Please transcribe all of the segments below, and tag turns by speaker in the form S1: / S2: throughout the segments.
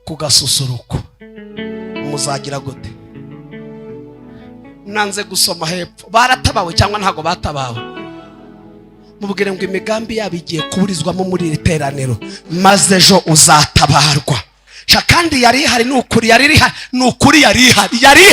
S1: KUGASUSURUKO muzagira gute? Nanze gusoma hepfo baratabawe cyangwa ntago batabawe? Mubwire ngo imigambi yabo igiye kuburizwamo muri iri teraniro maze ejo uzatabarwa. Kandi yari hari n'ukuri yari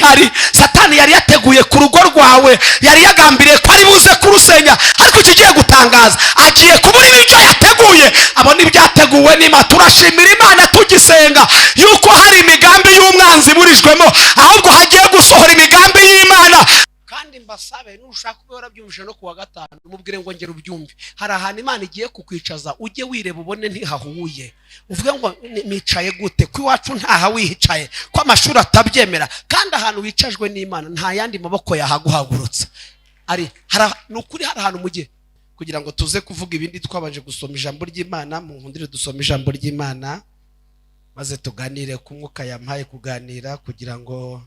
S1: hari Satani yari yateguye ku rugo rwawe, yari yagambiriye ko ari buze kurusenya, ariko kigiye gutangaza agiye kubura icyo yateguye. Abo n'ibyateguwe n'Imana. Turashimira Imana tugisenga yuko hari imigambi y'umwanzi burijwemo, ahubwo hagiye gusohora imigambi y'Imana. Kandi mbasabe nushaka kubera byumvise no kuwa gatanu mubwire ngo ngera ubyumve. Hari ahantu Imana igiye kukwicaza ujye wireba ubone ntihahuye, uvuge ngo nicaye gute ko iwacu ntaha wihicaye, ko amashuri atabyemera. Kandi ahantu wicajwe n'Imana nta yandi maboko yahaguhagurutsa. Ari nukuri hari ahantu mugiye kugira ngo tuze kuvuga ibindi twabanje gusoma ijambo ry'Imana. Mu nkundire dusoma ijambo ry'Imana maze tuganire ku mwuka yampaye kuganira kugira ngo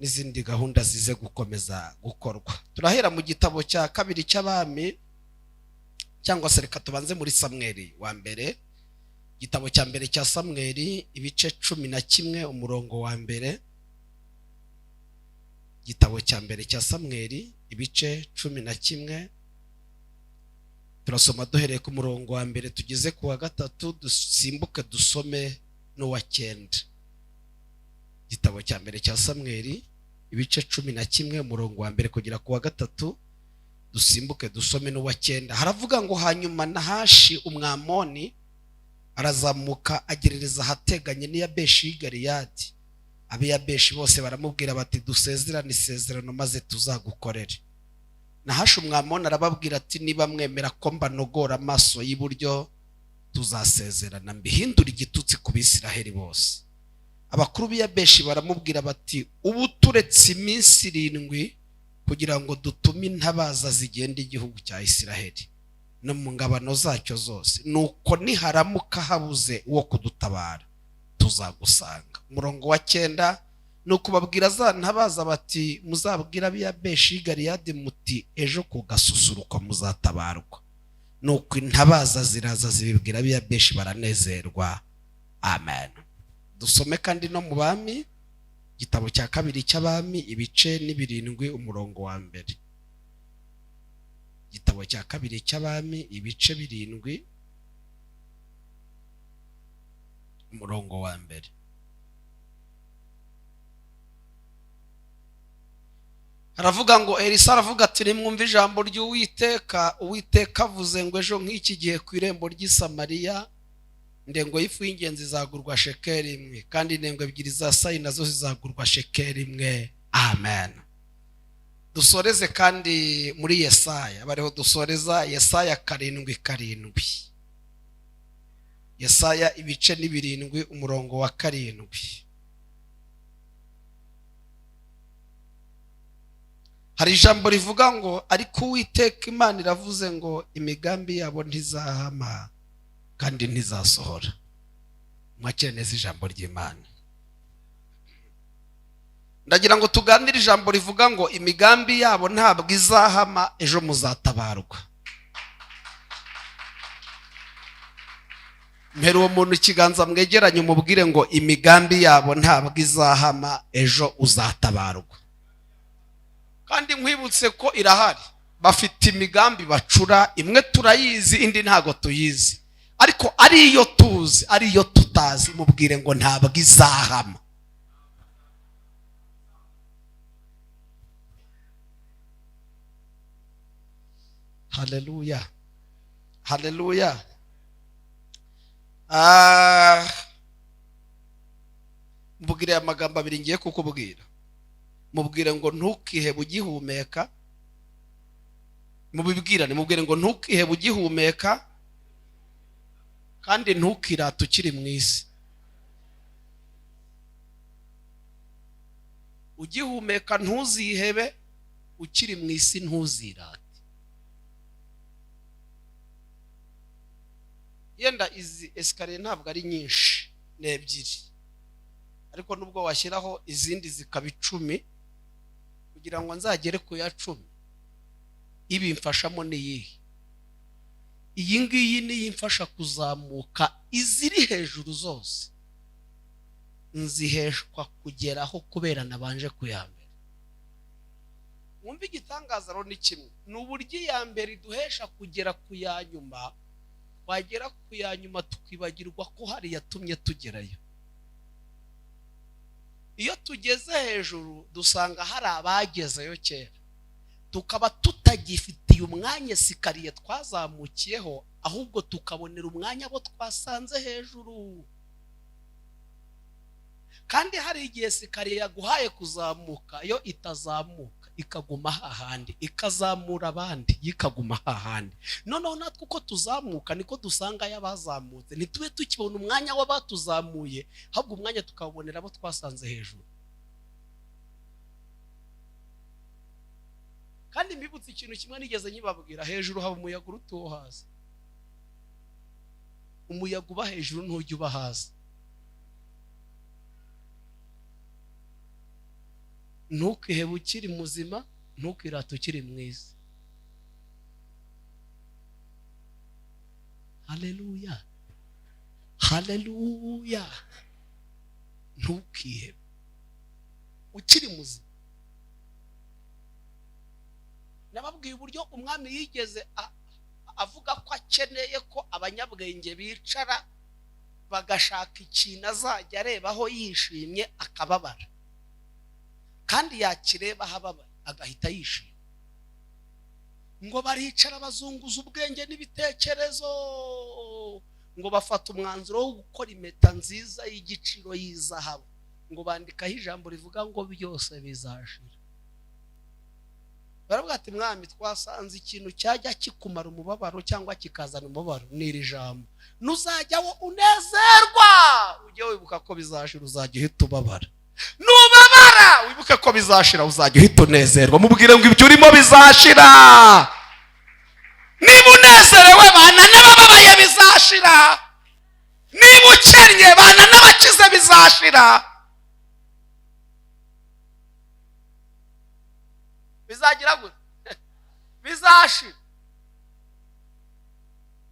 S1: n'izindi gahunda zize gukomeza gukorwa. Turahera mu gitabo cya kabiri cy'Abami, cyangwa se reka tubanze muri Samweli wa mbere. Igitabo cya mbere cya Samweli ibice 11 umurongo wa mbere. Igitabo cya mbere cya Samweli ibice 11 turasoma duhereye ku murongo wa mbere tugeze ku wa gatatu, dusimbuke dusome n'uwa 9. Igitabo cya mbere cya Samweli ibice 11 umurongo wa mbere kugera ku wa gatatu, dusimbuke dusome n'uwa 9. Haravuga ngo hanyuma Nahashi umwamoni arazamuka agerereza ahateganye n'Yabeshi y'i Galeyadi. Abiyabeshi bose baramubwira bati dusezerane isezerano maze tuzagukorere. Nahashi umwamoni arababwira ati niba mwemera ko mbanogora amaso y'iburyo tuzasezerana mbihindura igitutsi ku Bisiraheli bose. Abakuru b'Yabeshi baramubwira bati ubu turetse iminsi 7 kugira ngo dutume intabaza zigenda igihugu cya Isiraheli no mu ngabano zacyo zose, nuko niharamuka habuze uwo kudutabara tuzagusanga. Umurongo wa 9 nuko babwira za ntabaza bati muzabwira ab'Yabeshi y'i Galeyadi muti ejo KUGASUSURUKO muzatabarwa. Nuko intabaza ziraza zibibwira ab'Yabeshi baranezerwa. Amen. Dusome kandi no mu Bami, igitabo cya kabiri cy'Abami ibice 7 umurongo wa mbere. Igitabo cya kabiri cy'Abami ibice 7 umurongo wa mbere. Haravuga ngo Elisa aravuga ati nimwumve ijambo ry'Uwiteka. Uwiteka avuze ngo ejo nk'iki gihe ku irembo ry'i Samariya ndengo y'ifu y'ingenzi zagurwa shekeli 1, kandi ndengo 2 za sayi nazo zizagurwa shekeli 1. Amen. Dusoreze kandi muri Yesaya, bariho dusoreza Yesaya 7:7. Yesaya ibice 7 umurongo wa 7. Hari ijambo rivuga ngo ariko Uwiteka Imana iravuze ngo imigambi yabo ntizahama kandi ntizasohora. Mwakire neza ijambo ry'Imana. Ndagira ngo tuganire ijambo rivuga ngo imigambi yabo ntabwo izahama, ejo muzatabarwa. Mpera uwo muntu ikiganza mwegeranye umubwire ngo imigambi yabo ntabwo izahama, ejo uzatabarwa. Kandi nkwibutse ko irahari. Bafite imigambi bacura, imwe turayizi indi ntago tuyizi, ariko ariyo tuzi ariyo tutazi mubwire ngo ntabwo izahama. Haleluya, haleluya. Mubwire amagambo abiri ngiye kukubwira. Mubwire ngo ntukihebe ugihumeka. Mubibwirane mubwire ngo ntukihebe ugihumeka kandi ntukirate ukiri mu isi. Ugihumeka ntuzihebe, ukiri mu isi ntuzirate. Yenda izi esikariye ntabwo ari nyinshi, ni 2, ariko nubwo washyiraho izindi zikaba 10 kugira ngo nzagere ku ya 10, ibi mfashamo niyihe? Iyi ngiyi niyo imfasha kuzamuka iziri hejuru zose. nziheshwa kugeraho kubera nabanje kuyambere. Mwumva igitangaza rero ni kimwe, n'uburyo iyambere iduhesha kugera ku yanyuma, twagera ku yanyuma tukibagirwa ko hari yatumye tugerayo. Iyo tugeze hejuru dusanga hari abagezeyo kera, tukaba tutagifitiye umwanya sikariye twazamukiyeho, ahubwo tukabonera umwanya abo twasanze hejuru. Kandi hari igihe sikariye yaguhaye kuzamuka, iyo itazamuka ikaguma hahandi, ikazamura abandi ikaguma hahandi. Noneho natwe uko tuzamuka niko dusanga y'abazamutse, ntitube tukibona umwanya w'abatuzamuye, ahubwo umwanya tukabonera abo twasanze hejuru. Kandi mbibutse ikintu kimwe nigeze nyibabwira, hejuru haba umuyaga uruta uwo hasi. Umuyaga uba hejuru ntujya uba hasi. Ntukihebe ukiri muzima, ntukirate ukiri mwiza. Haleluya, haleluya. Ntukihebe ukiri muzima. Nababwiye uburyo umwami yigeze avuga ko akeneye ko abanyabwenge bicara bagashaka ikintu azajya arebaho yishimye akababara, kandi yakireba hababa agahita yishima. Ngo baricara bazunguza ubwenge n'ibitekerezo, ngo bafata umwanzuro wo gukora impeta nziza y'igiciro y'izahabu, ngo bandikaho ijambo rivuga ngo byose bizashira. Baravuga ati mwami, twasanze ikintu cyajya kikumara umubabaro cyangwa kikazana umubabaro ni iri jambo, nuzajyaho unezerwa, ujye wibuka ko bizashira, uzajya uhita ubabara. Nubabara wibuke ko bizashira, uzajya uhita unezerwa. Mubwire ngo ibyo urimo bizashira. Niba unezerewe bana n'abababaye bizashira, niba ukennye bana n'abakize bizashira. Bizagira gute? Bizashira.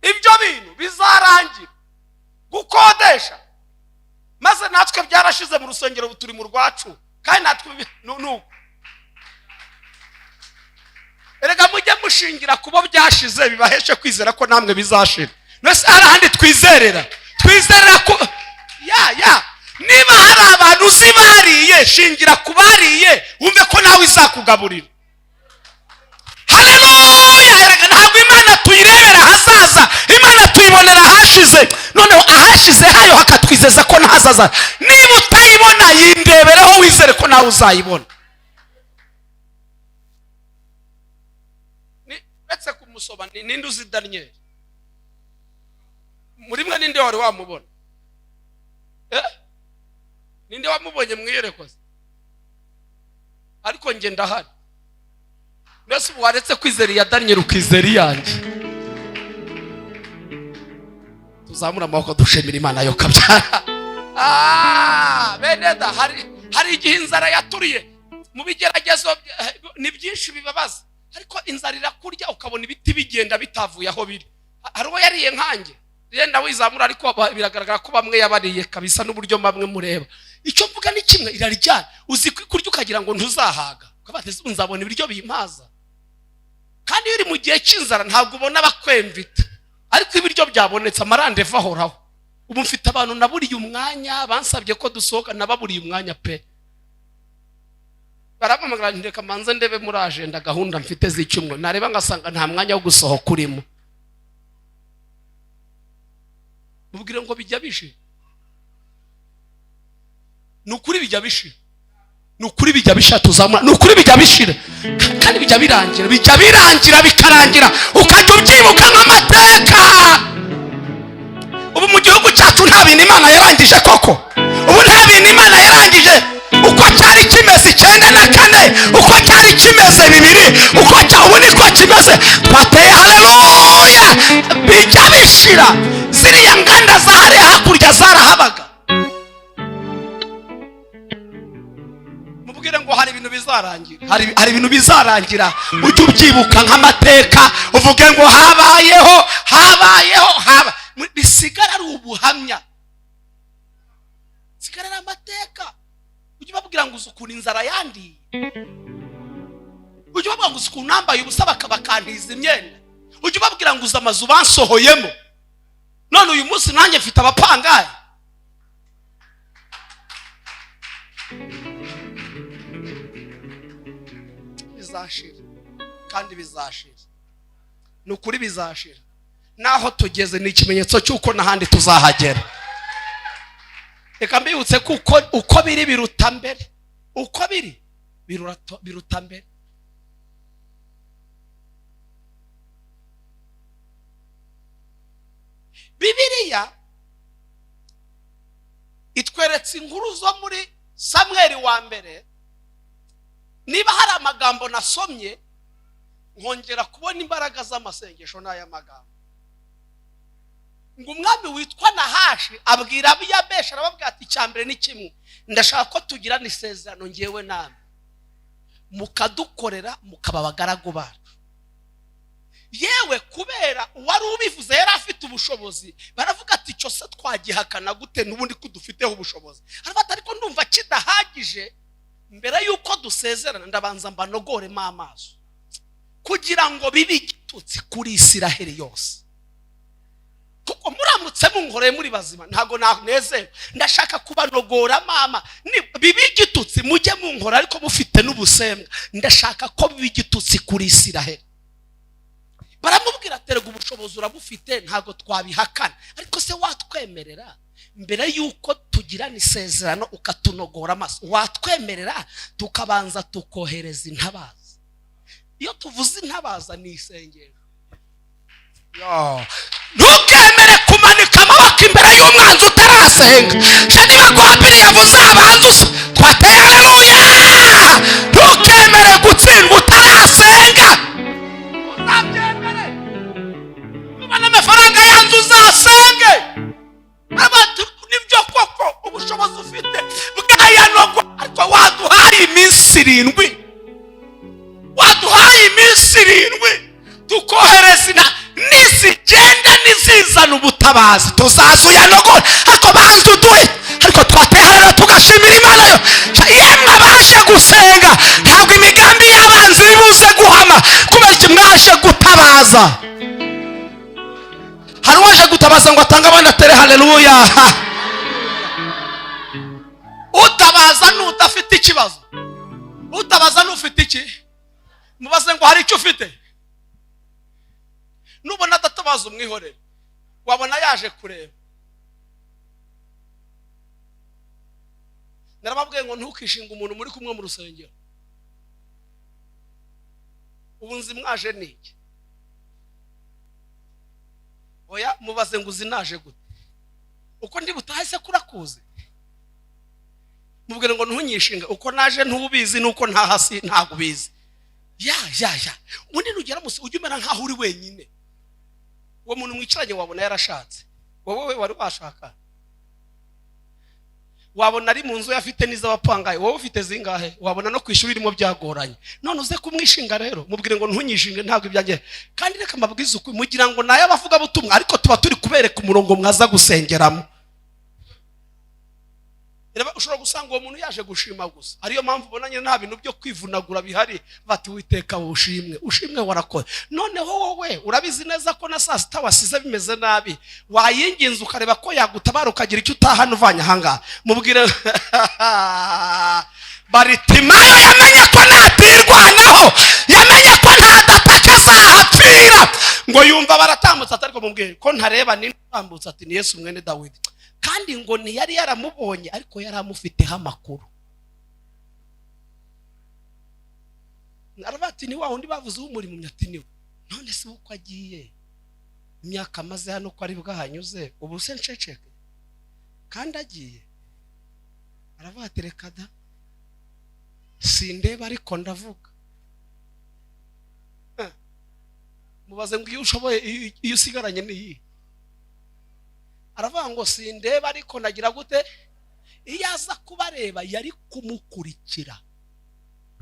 S1: Ibyo bintu bizarangira. Gukodesha maze natwe byarashize mu rusengero buturi mu rwacu, kandi natwe nuko erega mujye mushingira kubo byashize bibaheshe kwizera ko namwe bizashira. Nese arahandi twizerera ko niba hari abantu uzibariye, shingira kubariye wumve ko nawe izakugaburira. Haleluya. Erega ntabwo Imana tuyirebera hazaza, Imana tuyibonera hashize. Noneho ahashize hayo hakatwizeza ko ntazaza. Niba utayibona yindebereho wizere ko nawe uzayibona. Uretse kumusoba ninde uzi Daniel? Muri mwe ninde wari wamubona? Ninde wamubonye mwiyerekoze? Ariko nge ndahari. Mbese waretse kwizera ya Daniel ukizera yanjye. Tuzamura amaboko dushimira Imana yo kabyara. Beneda, hari igihe inzara yaturiye mu bigeragezo ni byinshi bibabaza, ariko inzara irakurya ukabona ibiti bigenda bitavuye aho biri. Hari uwo yariye nkanjye yenda wizamura, ariko biragaragara ko bamwe yabariye kabisa n'uburyo bamwe mureba. Icyo mvuga ni kimwe, iraryana. Uzi kurya ukagira ngo ntuzahaga, ukabateze unzabona ibiryo bimaza. Kandi uri mu gihe cy'inzara ntabwo ubona bakwemvita, ariko ibiryo byabonetse amarandevu ahoraho. Ubu mfite abantu naburiye umwanya, bansabye ko dusohoka nababuriye umwanya pe. Baramamagara ndeka manze ndebe muri agenda gahunda mfite z'icyumweru, nareba ngasanga nta mwanya wo gusohoka urimo. Mubwire ngo bijya bishira. Nukuri bijya bishira. Nukuri bijya bishira, tuzamura. Nukuri bijya bishira. Kandi bijya birangira bikarangira ukajya ubyibuka nk'amateka. Ubu mu gihugu cyacu nta bintu Imana yarangije koko. Ubu nta bintu Imana yarangije. Uko cyari kimeze 94, uko cyari kimeze 2, ubu niko kimeze. Twateye haleluya. Bijya bishira. Ziriya nganda zahari hakurya zarahabaga. Mubwire ngo hari ibintu bizarangira. Hari ibintu bizarangira. Ujye ubyibuka nk'amateka, uvuge ngo habayeho. Bisigara ari ubuhamya. Sigara amateka. ngo uzukura inzara yandi, ujye ubabwira ngo uzukura nambaye ubusa bakabakantiza imyenda, ujye ubabwira ngo uza amazu bansohoyemo, none uyu munsi nanjye mfite abapangaye. Bizashira kandi bizashira, ni ukuri bizashira. Naho tugeze ni ikimenyetso cy'uko n'ahandi tuzahagera. Reka mbibutse ko uko biri biruta mbere, uko biri biruta mbere. Bibiliya itweretse inkuru zo muri Samweli wa mbere. Niba hari amagambo nasomye nkongera kubona imbaraga z'amasengesho n'aya magambo, ngo umwami witwa Nahashi abwira Abiyabesha, arababwira ati icyambere ni kimwe, ndashaka ko tugirana isezerano ngewe namwe, mukadukorera mukaba abagaragu bacu. Yewe kubera wari ubivuze yari afite ubushobozi, baravuga ati cyo se twagihakana gute n'ubundi ko dufiteho ubushobozi. Arabata ariko ndumva kidahagije, mbere yuko dusezerana ndabanza mbanogoremo amaso kugira ngo bibe igitutsi kuri Isiraheli yose. Kuko muramutse munkoreye muri bazima ntago nanezewe, ndashaka kubanogora mama, bibe igitutsi mujye munkora ariko mufite n'ubusembwa, ndashaka ko bibe igitutsi kuri Isiraheli. Baramubwira aterega ubushobozi urabufite ntago twabihakana, ariko se watwemerera mbere yuko tugirana isezerano ukatunogora amaso, watwemerera tukabanza tukohereza intabaza. Iyo tuvuze intabaza ni isengesho. Ntukemere kumanika amaboko imbere y'umwanzi utarasenga. Shani bagwambiri yavuze abanza twateye haleluya. Ntukemere gutsindwa utarasenga. Uzabyemere. Ubana amafaranga yanzu uzasenge. Abantu nibyo koko ubushobozi ufite bwayanogwa, ariko waduhaye iminsi 7. Waduhaye iminsi 7 tukohereza nizigenda nizizana ubutabazi tuzazuyanogora, ariko banzu duhe, ariko twaterana tugashimira Imana yo. Yemwe abashe gusenga ntabwo imigambi y'abanzi bibuze guhama, kubera iki mwaje gutabaza. Hari waje gutabaza ngo atanga abana tere haleluya. Utabaza n'udafite ikibazo, utabaza n'ufite iki, mubaze ngo hari icyo ufite. Nubona adatabaza umwihorere, wabona yaje kureba. Narababwiye ngo ntukishinga umuntu muri kumwe mu rusengero. Ubunzi mwaje niki? Oya mubaze ngo uzinaje gute, uko ndi butahise kurakuze. Mubwire ngo ntunyishinga, uko naje ntubizi nuko ntahasi ntago bizi. Ya undi nugera musi ujye umera nkaho uri wenyine. Uwo muntu mwicaranye wabona yarashatse, wowe wari washaka. Wabona ari mu nzu yafite n'iz'abapangaye, wowe ufite zingahe? Wabona no kwishuri irimo byagoranye. None uze kumwishinga rero, mubwire ngo ntunyishinge ntabwo ibyanjye. Kandi reka mbabwize uko mugira ngo naye abavuga butumwa, ariko tuba turi kubereka umurongo mwaza gusengeramo. Reba ushobora gusanga uwo muntu yaje gushima gusa, ariyo mpamvu ubonanye nta bintu byo kwivunagura bihari, bati witeka ushimwe warakoze. Noneho wowe urabizi neza ko na saa sita wasize bimeze nabi, wayinginze ukareba ko yagutabara ukagira icyo utahana uvanye ahangaha. Mubwire Baritimayo yamenye ko natirwanaho, yamenye ko ntadataka azahapfira, ngo yumva baratambutse, ariko mubwire ko ntareba n'intambutse ati ni Yesu mwene Dawidi. Kandi ngo ntiyari yaramubonye, ariko yari amufiteho amakuru. Narabati ni wa wundi bavuze umurimo myatiniwe, none se uko agiye imyaka maze hano ko ari bwahanyuze, ubu se nceceke kandi agiye. Arabati reka da sindeba ariko ndavuga. Mubaze ngo iyo ushoboye iyo usigaranye ni aravuga ngo sindeba ariko nagira gute. Iyo aza kubareba yari kumukurikira,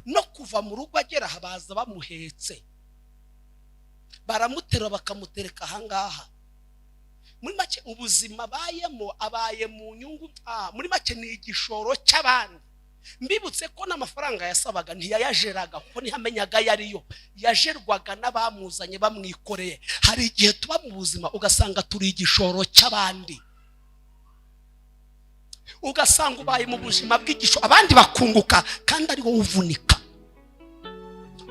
S1: no kuva mu rugo agera habaza bamuhetse, baramutera bakamutereka ahangaha. Muri make ubuzima bayemo abaye mu nyungu, muri make ni igishoro cy'abandi. mbibutse ko n'amafaranga yasabaga ntiyayajeraga kuko ntihamenyaga yariyo, yajerwaga n'abamuzanye bamwikoreye. Hari igihe tuba mu buzima ugasanga turi igishoro cy'abandi, ugasanga ubaye mu buzima bw'igisho abandi bakunguka kandi ari wowe uvunika,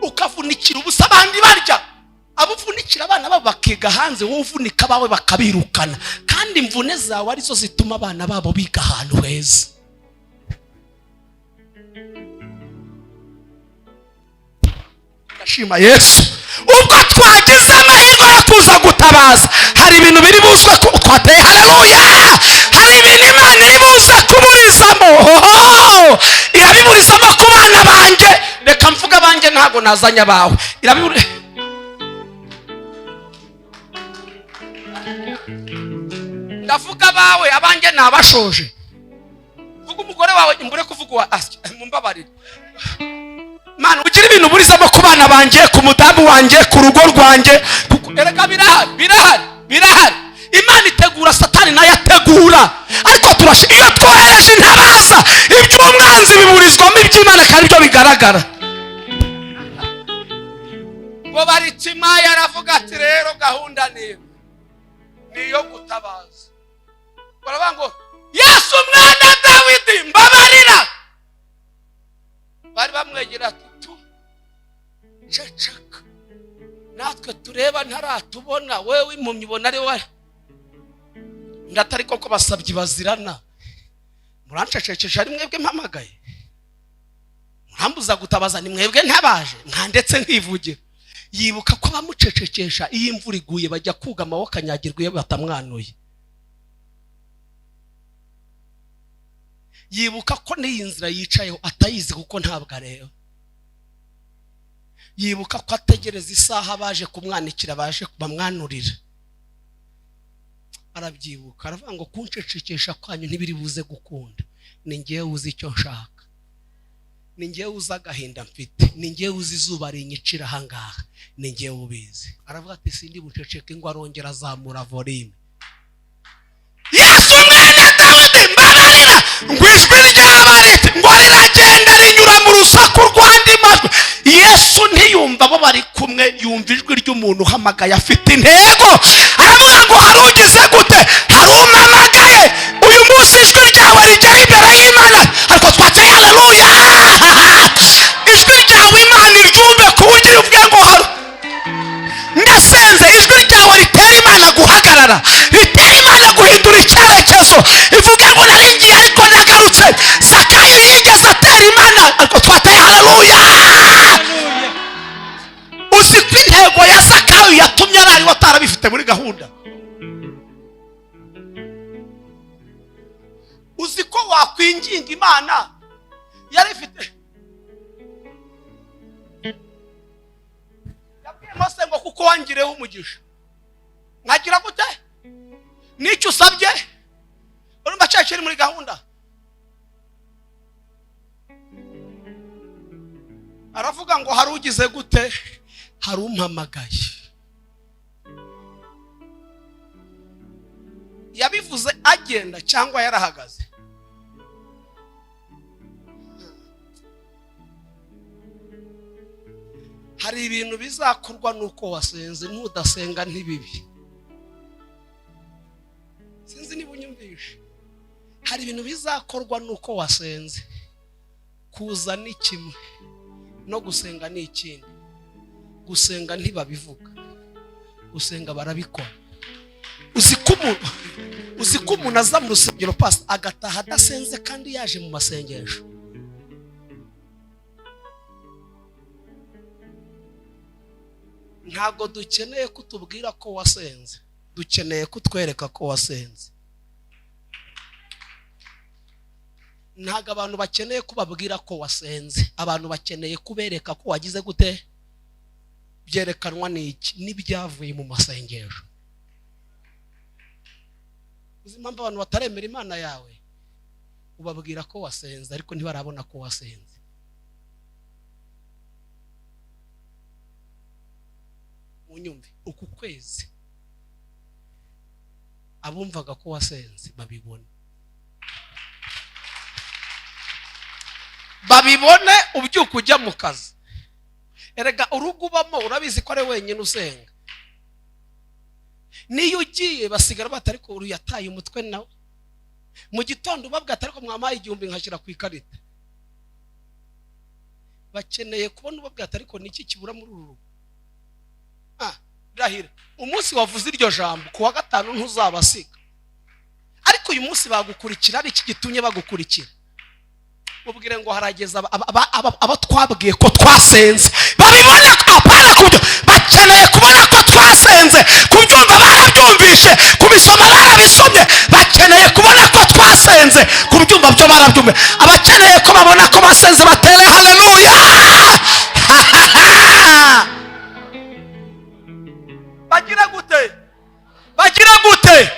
S1: ukavunikira ubusa abandi barya. Abuvunikira abana babo bakiga hanze, wowe uvunika bawe bakabirukana, kandi imvune zawe arizo zituma abana babo biga ahantu heza. Ndashima Yesu. Ubwo twagize amahirwe yo kuza gutabaza, hari ibintu biri buzwe twateye. Haleluya! Hari ibintu Imana iri buze kuburizamo, irabiburizamo ku bana banjye. Reka mvuga banjye, ntago nazanya bawe. Ndavuga bawe, abanjye nabashoje. Vuga umugore wawe imbure kuvuga mumbabarire. Mana ugira ibintu burizamo ku bana banjye, ku mudamu wanjye, ku rugo rwanjye. Erega birahari. Imana itegura, Satani nayo ategura. Ariko iyo twohereje intabaza, iby'umwanzi biburizwamo iby'Imana kandi byo bigaragara. Ngo baritima yaravuga ati rero gahunda niyo gutabaza. Baravuga ngo Yesu mwana Dawidi mbabarira. Bari bamwegera ati ceceka, natwe tureba ntaratubona, wewe impumyi ubona ari we. Ndatari koko basabye bazirana, murancecekesha ari mwebwe mpamagaye, murambuza gutabaza ni mwebwe ntabaje, nkandetse nkivugira. Yibuka ko bamucecekesha iyo imvura iguye bajya kugama bakanyagirwa iyo batamwanuye. Yibuka ko n'iyi nzira yicayeho atayizi kuko ntabwo areba. Yibuka ko ategereza isaha baje kumwanikira, baje bamwanurira. Arabyibuka, aravuga ngo kuncecekesha kwanyu ntibiri buze gukunda. Ni ngewe uzi icyo nshaka, ni ngewe uzi agahinda mfite, ni ngewe uzi izuba rinyicira ahangaha, ni ngewe ubizi. Aravuga ati sindi buceceke, ngo arongera azamura volume. Yesu mwana Dawidi mbabarira. Ngo ijwi ry'abariti ngo riragenda rinyura mu rusaku rw'andi majwi. Yesu ntiyumva bo bari kumwe, yumva ijwi ry'umuntu uhamagaye afite intego. Aravuga ngo harugize gute? Harumamagaye. Uyu munsi ijwi ryawe rigera imbere y'Imana. Ariko twateye haleluya. Ijwi ryawe Imana iryumve ku buryo uvuge ngo ndasenze. Ijwi ryawe ritera Imana guhagarara, ritera Imana guhindura icyerekezo. Ivuge ngo naringiye ariko nagarutse. Zakayo yigeze atera Imana, ariko twateye haleluya. Uzi ko intego ya Zakayo yatumye abari batarabifite muri gahunda. Uzi ko wakwinginga Imana yari ifite. Yabwiye Mose ngo kuko wangireho umugisha nkagira gute? Nicyo usabye urumva cyakiri muri gahunda. Aravuga ngo harugize gute? Harumpamagaye. Yabivuze agenda cyangwa yarahagaze? Hari ibintu bizakorwa nuko wasenze, nudasenga ntibibi. Sinzi niba unyumvishe. Hari ibintu bizakorwa nuko wasenze. Kuza ni kimwe, no gusenga ni ikindi. Gusenga ntibabivuga, gusenga barabikora. Uzi ko umuntu aza mu rusengero pasi agataha adasenze kandi yaje mu masengesho. Ntabwo dukeneye kutubwira ko wasenze, dukeneye kutwereka ko wasenze. Ntabwo abantu bakeneye kubabwira ko wasenze, abantu bakeneye kubereka ko wagize gute. Byerekanwa n'iki? N'ibyavuye mu masengesho. Uzi impamvu abantu bataremera Imana yawe? Ubabwira ko wasenze ariko ntibarabona ko wasenze. Munyumve, uku kwezi abumvaga ko wasenze babibona. babibone ubyuka ujya mu kazi. Erega urugo ubamo urabizi ko ari wenyine usenga. Niyo ugiye basigara batari ko uru yataye umutwe nawe. Mu gitondo babwa atari ko mwamaye 1000 nkashyira ku ikarita. Bakeneye kubona ubabwa atari ko niki kibura muri uru rugo. Rahira umunsi wavuze iryo jambo kuwa gatanu ntuzabasiga. Ariko uyu munsi bagukurikira ari iki gitumye bagukurikira. Mubwire ngo harageza aba twabwiye ko twasenze babibona apana kubyo bakeneye kubona ko twasenze kubyumva barabyumvishe kubisoma barabisomye bakeneye kubona ko twasenze kubyumva byo barabyumve abakeneye ko babona ko basenze batere haleluya. Bagira gute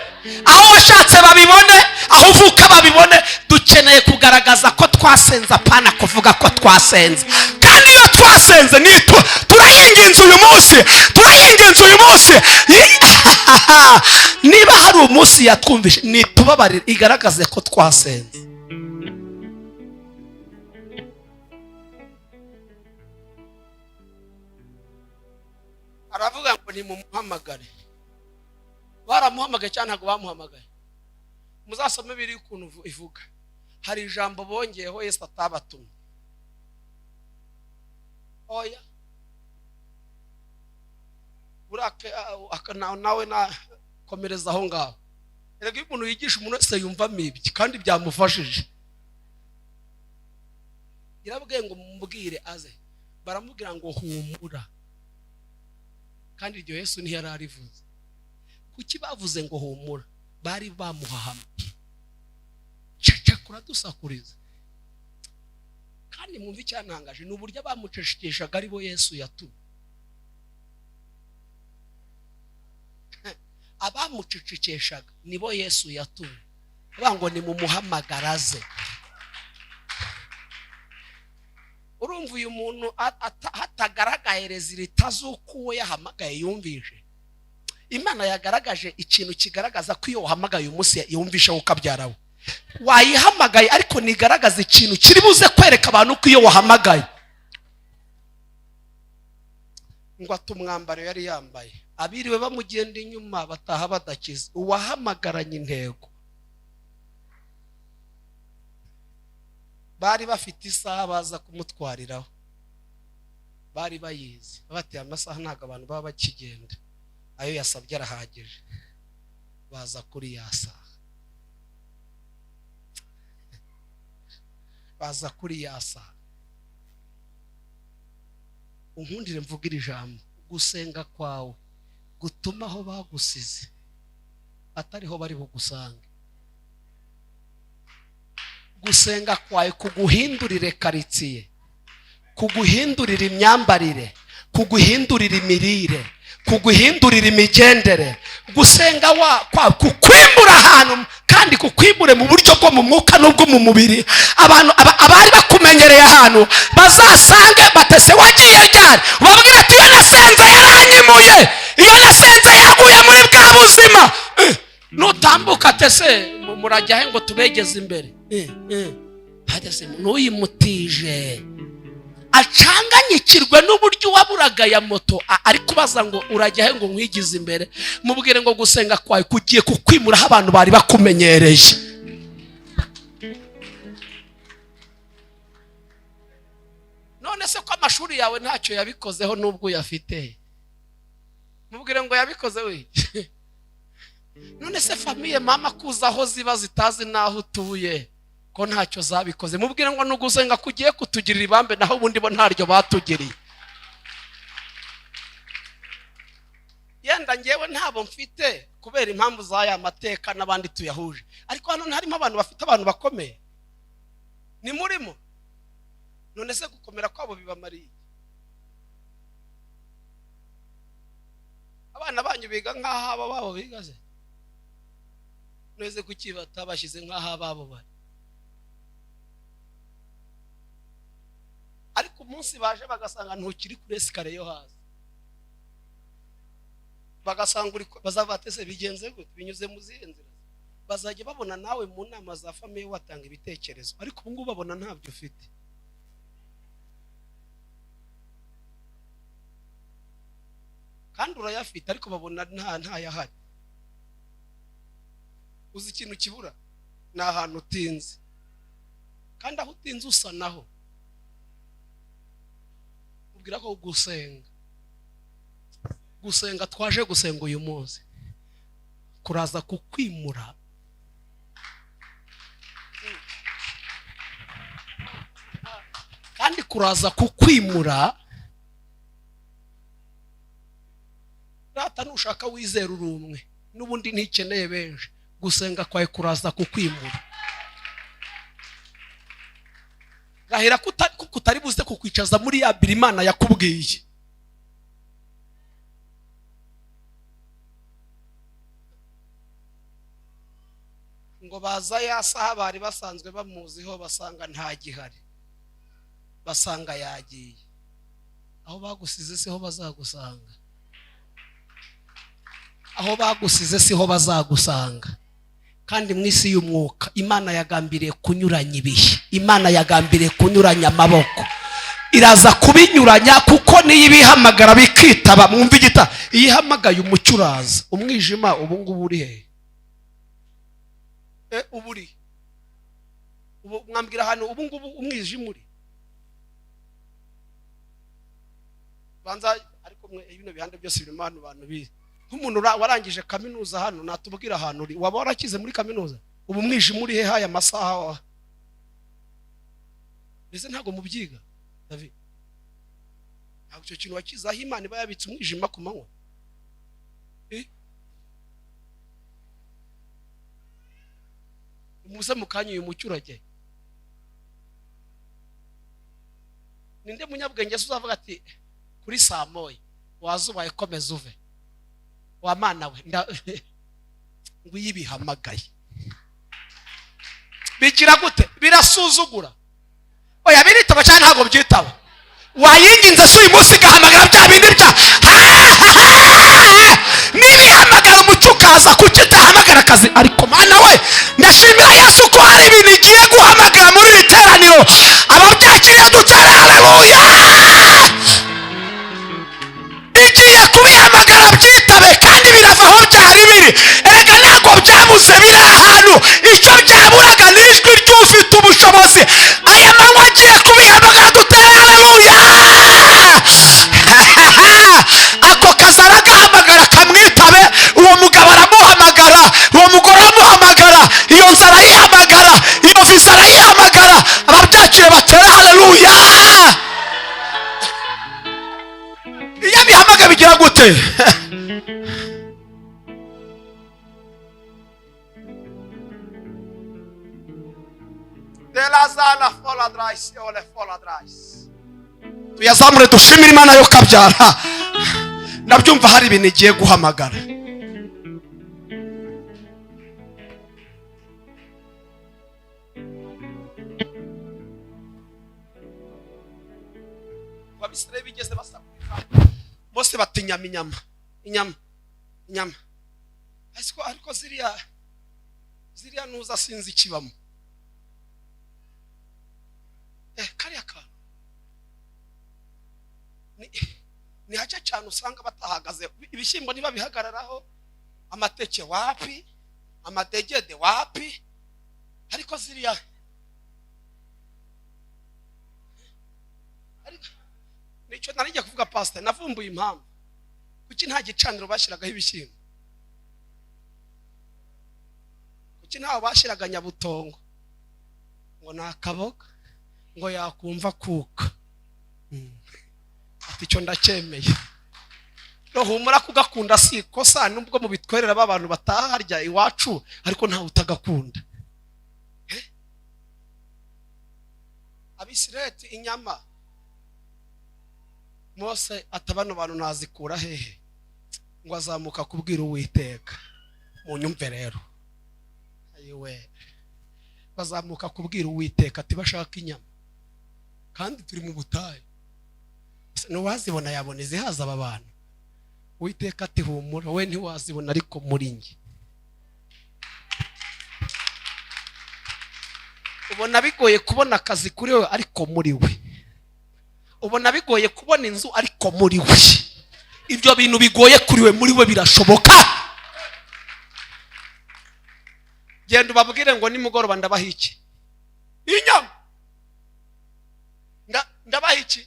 S1: aho washatse babibone aho uvuka babibone. Dukeneye kugaragaza ko twasenze apana kuvuga ko twasenze. Kandi iyo twasenze turayinginze uyu munsi niba hari umunsi yatwumvishe nitubabarire igaragaze ko twasenze. Aravuga ngo ni mu muhamagare. Baramuhamagaye cyane ntago bamuhamagaye. Muzasome biri ukuntu ivuga. Hari ijambo bongeyeho Yesu atabatumye. Oya. Burake nawe na komereza aho ngaho. Erega umuntu yigisha umuntu wese yumva mibye kandi byamufashije. Irabwiye ngo mubwire aze. Baramubwira ngo humura. Kandi iryo Yesu ni yararivuze. Kuki bavuze ngo humura? Bari bamuhahama. Cecekura dusakuriza. Kandi mwumva icyantangaje n'uburyo bamucecekeshaga ari bo Yesu yatumye. Abamucecekeshaga nibo Yesu yatumye. Bango ni mu muhamagaraze. Urumva uyu muntu hatagaragaye rezilita z'uko yahamagaye yumvishe. Imana yagaragaje ikintu kigaragaza ko iyo wahamagaye umunsi yumvishe ukabyarawe. Wayihamagaye ariko nigaragaza ikintu kiri buze kwereka abantu ko iyo wahamagaye. Ngo atumwambaro yari yambaye abiriwe bamugenda inyuma bataha badakiza. Uwahamagaranye intego. Bari bafite isaha baza kumutwariraho. Bari bayizi bateye amasaha ntago abantu baba bakigenda. Ayo yasabye arahagije. Baza kuri yasa. Baza kuri yasa. Unkundire mvugira ijambo. Gusenga kwawe gutuma aho bagusize atariho bari bugusanga. Gusenga kwawe kuguhindurire karitsiye, kuguhindurira imyambarire, kuguhindurira imirire, kuguhindurira imigendere. Gusenga kwa kukwimura ahantu kandi kukwimure mu buryo bwo mu mwuka n'ubwo mu mubiri. Abantu abari bakumenyereye ahantu bazasange batese wagiye ryari. Babwira ati iyo nasenze yaranyimuye, iyo nasenze yaguye muri bwa buzima. Nutambuka tese murajya he ngo tubegeze imbere. Hadese n'uyimutije acanganyikirwe n'uburyo waburaga ya moto ari kubaza ngo urajya he ngo nkwigize imbere. Mubwire ngo gusenga kwawe kugiye kukwimura abantu bari bakumenyereye. None se ko amashuri yawe ntacyo yabikozeho nubwo uyafite. Mubwire ngo yabikoze we. None se famiye mama kuzaho ziba zitazi naho utuye ko ntacyo zabikoze. Mubwire ngo nugusenga kugiye kutugirira ibambe naho ubundi bo ntaryo batugiriye. Yenda ngewe ntabo mfite kubera impamvu z'aya mateka n'abandi tuyahuje. Ariko hano harimo abantu bafite abantu bakomeye. Ni murimo. None se gukomera kwabo bibamariye. Abana banyu biga nk'aho aba babo bigaze. Neze kukibata bashize nk'aho ababo bari. Ariko umunsi baje bagasanga ntukiri kuri esikare yo hasi. Bagasanga uri bazabatese bigenze gute binyuze mu zihenzira. Bazajya babona nawe mu nama za famiye watanga ibitekerezo. Ariko ubu ngubu babona ntabyo ufite. kandi urayafite ariko babona nta yahari. Uzi ikintu kibura ni ahantu utinze, kandi aho utinze usa naho. Ubwira ko gusenga twaje gusenga uyu munsi kuraza kukwimura. Kandi kuraza kukwimura rata nushaka wizera urumwe n'ubundi ntikeneye benshi. Gusenga kwawe kuraza kukwimura. Rahira kutari buze kukwicaza muri ya Imana yakubwiye. Ngo baza ya saha bari basanzwe bamuziho basanga nta gihari, basanga yagiye. Aho bagusize siho bazagusanga, aho bagusize siho bazagusanga. Kandi mwisi y'umwuka Imana yagambiriye kunyuranya ibihe, Imana yagambiriye kunyuranya amaboko. Iraza kubinyuranya kuko niyo ibihamagara bikitaba. Mwumva igita iyihamagaye umucyo uraza. Umwijima ubu ngubu uri he? Uburi ubu mwambwira hano ubu ngubu umwijima uri banza. Ariko ibino bihande byose birimo hano bantu bize. Nk'umuntu warangije kaminuza hano natubwira ahantu uri. Waba warakize muri kaminuza? Ubu mwijima uri he haya masaha? Mbese ntago mubyiga David? Ntabwo icyo kintu wakizaho Imana iba yabitse umwijima ku manywa. Muze mukanya uyu mucyo urajye. Ninde munyabwenge uzavuga ati kuri saa moya wazubaye komeza uve wa mana we ngo yibihamagaye bigira gute? Birasuzugura. Oya biritaba cyane ntago byitaba. Wayinginze se uyu munsi gahamagara bya bindi bya nibihamagara umucyo ukaza kuki utahamagara akazi? Ariko mana we ndashimira Yesu ko hari ibintu igiye guhamagara muri iri teraniro. Ababyakiriye dutere haleluya. Igiye kubihamagara byitabe kandi birava aho byari biri. Erega ntabwo byabuze biri ahantu. Icyo byaburaga ni ijwi ry'ufite ubushobozi. Aya manywa agiye kubihamagara dutere haleluya. Ako kazi aragahamagara kamwitabe. Uwo mugabo aramuhamagara, uwo mugore aramuhamagara, iyo nzara arayihamagara, iyo visa arayihamagara. Ababyakiriye batere haleluya. Iyo bihamagara bigira gute? Tuyazamure dushimire Imana yo kabyara. Nabyumva hari ibintu igiye guhamagara. Wabisire bigeze basabwa bose batinya inyama. Ariko ziriya nuza sinzi ikibamo. Kariya kantu ni haca cyane usanga batahagaze. Ibishyimbo niba bihagararaho, amateke wapi, amadegede wapi. Ariko ziriya nicyo narijya kuvuga pastor. Navumbuye impamvu kuki nta gicaniro bashyiragaho ibishyimbo. Kuki ntaho bashyiraga nyabutongo ngo nakaboga ngo yakumva kuka. Ati cyo ndacyemeye. Humura kugakunda si ikosa nubwo mu bitwerera b'abantu bataharya iwacu, ariko ntawe utagakunda. Abisireti inyama Mose atabano bantu nazikura hehe? Ngo azamuka kubwira Uwiteka. Munyumve rero ayiwe, bazamuka kubwira Uwiteka ati bashaka inyama kandi turi mu butayu. Nuwazibona yabona izihaza aba bantu. Uwiteka ati humura we ntiwazibona ariko muri nge. Ubona bigoye kubona akazi kuri we ariko muri we. Ubona bigoye kubona inzu ariko muri we. ibyo bintu bigoye kuri we muri we birashoboka. Genda ubabwire ngo nimugoroba ndabaha iki? Inyama. Ndabaha iki?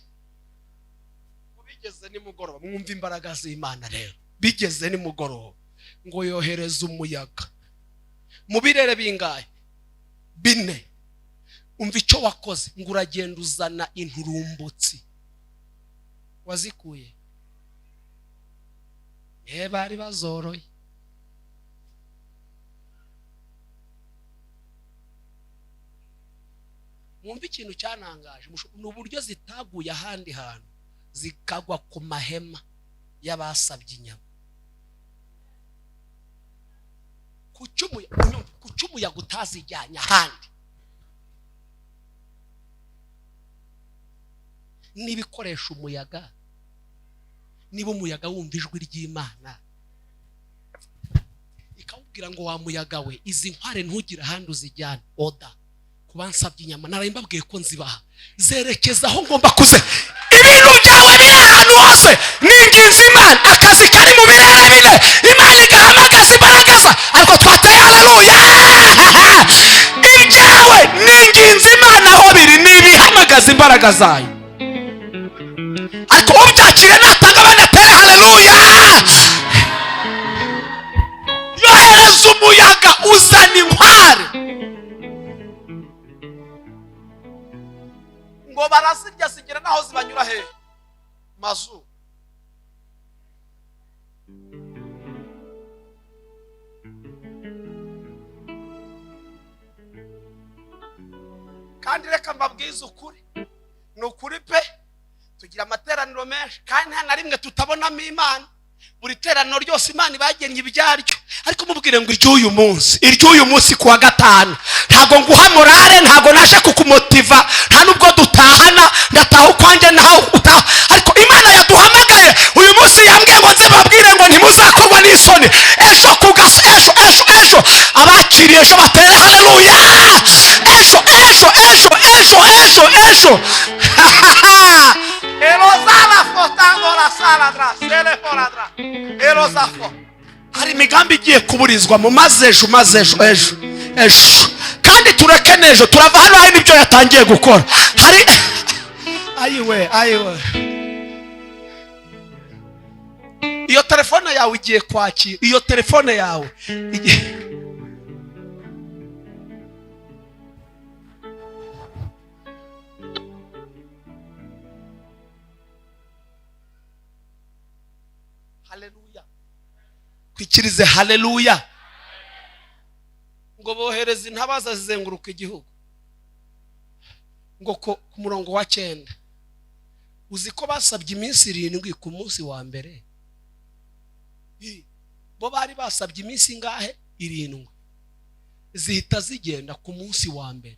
S1: Bigeze nimugoroba, mwumva imbaraga z'Imana rero. Bigeze nimugoroba ngo yohereze umuyaga mu birere bingahe? 4. Umva icyo wakoze, ngo uragenda uzana inturumbutsi. Wazikuye? Bari bazoroye. Mwumva ikintu cyanangaje, n'uburyo zitaguye ahandi hantu zikagwa ku mahema y'abasabye inyama. Kucumuya gutazijyanye ahandi. Nibikoresha umuyaga, niba umuyaga wumva ijwi ry'Imana ikawubwira ngo wa muyaga we, izi nkware ntugira ahandi uzijyana. Oda kubansabye inyama narambabwiye ko nzibaha, zerekeza aho ngomba kuze. Ibintu byawe biri ahantu hose. Ninginze Imana, akazi kari mu birere bine, Imana igahamagaza imbaraga za, ariko twateye haleluya. Ibyawe ninginze Imana aho biri, nibihamagaza imbaraga zayo. Ariko ubyakire natanga banatere haleluya. Yohereza umuyaga uzana inkware ngo barazirya zigira naho zibanyura he mazu. Kandi reka mbabwize ukuri, ni ukuri pe. Tugira amateraniro menshi kandi nta na rimwe tutabonamo Imana. Buri teraniro ryose Imana ibagennye ibyaryo. Ariko mubwire ngo iry'uyu munsi kuwa gatanu ntago nguha morale, ntago naje kukumotiva, nta nubwo dutahana, ndataha ukwanjye naho utaha. Ariko Imana yaduhamagaye uyu munsi, yambwiye ngo nze babwire ngo ntimuzakorwa n'isoni. Ejo ejo abakiriye ejo batere haleluya. Ejo Elozala fotando la sala dra, sele foradra. Elozafo. Hari imigambi igiye kuburizwa mu ejo. Kandi tureke n'ejo, turava hano hari n'ibyo yatangiye gukora. Hari ayiwe. Iyo telefone yawe igiye kwakira, iyo telefone yawe haleluya. Kwikirize haleluya. Ngo bohereze intabaza zizenguruka igihugu. Ngo ku murongo wa 9 uzi ko basabye iminsi 7 ku munsi wa mbere. Bo bari basabye iminsi ngahe? 7. Zihita zigenda ku munsi wa mbere.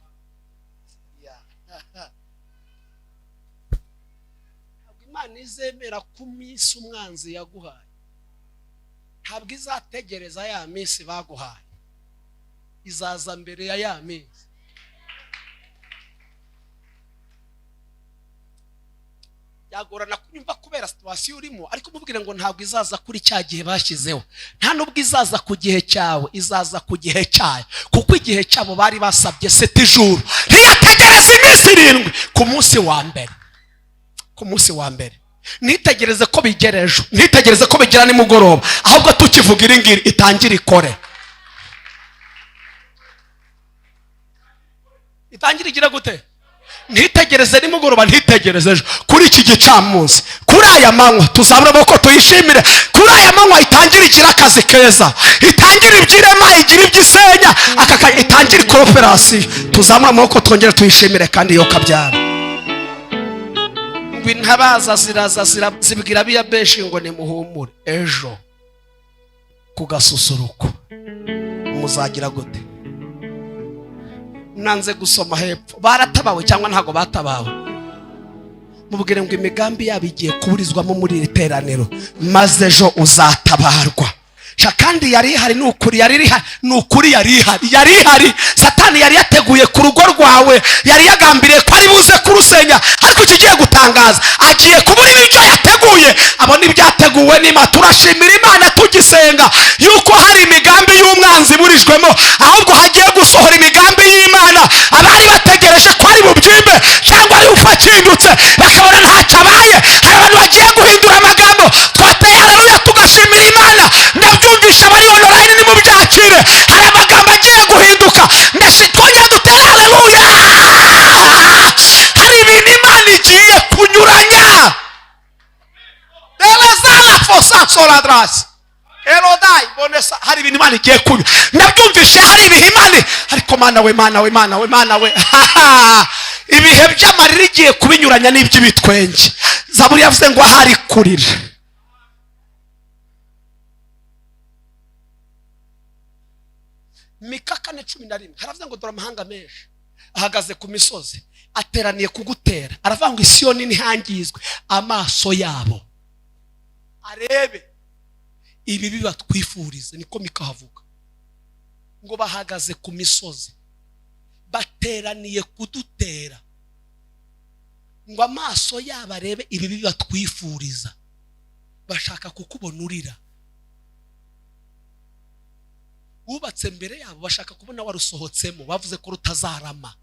S1: Imana izemera ku minsi umwanzi yaguhaye, ntabwo izategereza ya minsi baguhaye, izaza mbere ya ya minsi. Yagorana kunyumva kubera situation urimo, ariko mubwire ngo ntabwo izaza kuri cya gihe bashyizeho, nta nubwo izaza ku gihe cyawe, izaza ku gihe cyayo, kuko igihe cyabo bari basabye 7 jours. Ntiyategereza iminsi 7 ku munsi wa mbere. Ku munsi wa mbere nitegereze ko bigerejo, nitegereze ko bigira nimugoroba, ahubwo tukivuga iringiri itangira ikore. Itangira igira gute? Ntitegereze nimugoroba, ntitegereze ejo. Kuri iki gicamunsi, kuri aya manywa tuzabura boko tuyishimire. Kuri aya manywa itangira igira akazi keza, itangira ibyirema, igira ibyisenya, itangira cooperation. Tuzamura amaboko twongere tuyishimire kandi yo kabyara. Intabaza ziraza zibwira biya benshi ngo nimuhumure, ejo KUGASUSURUKO muzagira gute? Nanze gusoma hepfo, baratabawe cyangwa ntago batabawe? Mubwire ngo imigambi yabo igiye kuburizwamo muri iri teraniro, maze ejo uzatabarwa. kandi yari ihari, n'ukuri yari ihari, n'ukuri yari ihari. Satani yari yateguye ku rugo rwawe, yari yagambiriye ko ari buze kurusenya, ariko kigiye gutangaza agiye kubura ibyo yateguye. Abo n'ibyateguwe n'Imana. Turashimira Imana tugisenga yuko hari imigambi y'umwanzi burijwemo, ahubwo hagiye gusohora imigambi y'Imana. Abari bategereje ko ari bubyimbe cyangwa ari ufakindutse bakabona ntacyo abaye, hari abantu bagiye guhindura amagambo. Twateye haleluya tugashimira Imana. Ndabyumvisha abari online ni mu byakire, hari amagambo agiye guhinduka. Mbese twongere dutere haleluya. Hari ibintu Imana igiye kunyuranya. Elezala fosa soladras Elodai bonesa. Hari ibintu Imana igiye kunyura. Ndabyumvisha hari ibihe Imana, ariko Mana we ibihe by'amarira igiye kubinyuranya n'iby'ibitwenge. Zaburi yavuze ngo ahari kurira. Mika 4:11 haravuze ngo dore amahanga menshi ahagaze ku misozi ateraniye kugutera. Aravuga ngo Isiyoni ntihangizwe, amaso yabo arebe ibi bibatwifuriza. Niko Mika havuga ngo bahagaze ku misozi bateraniye kudutera, ngo amaso yabo arebe ibi bibatwifuriza. Bashaka kukubona urira. Ubatse mbere yabo bashaka kubona warusohotsemo, bavuze ko rutazarama.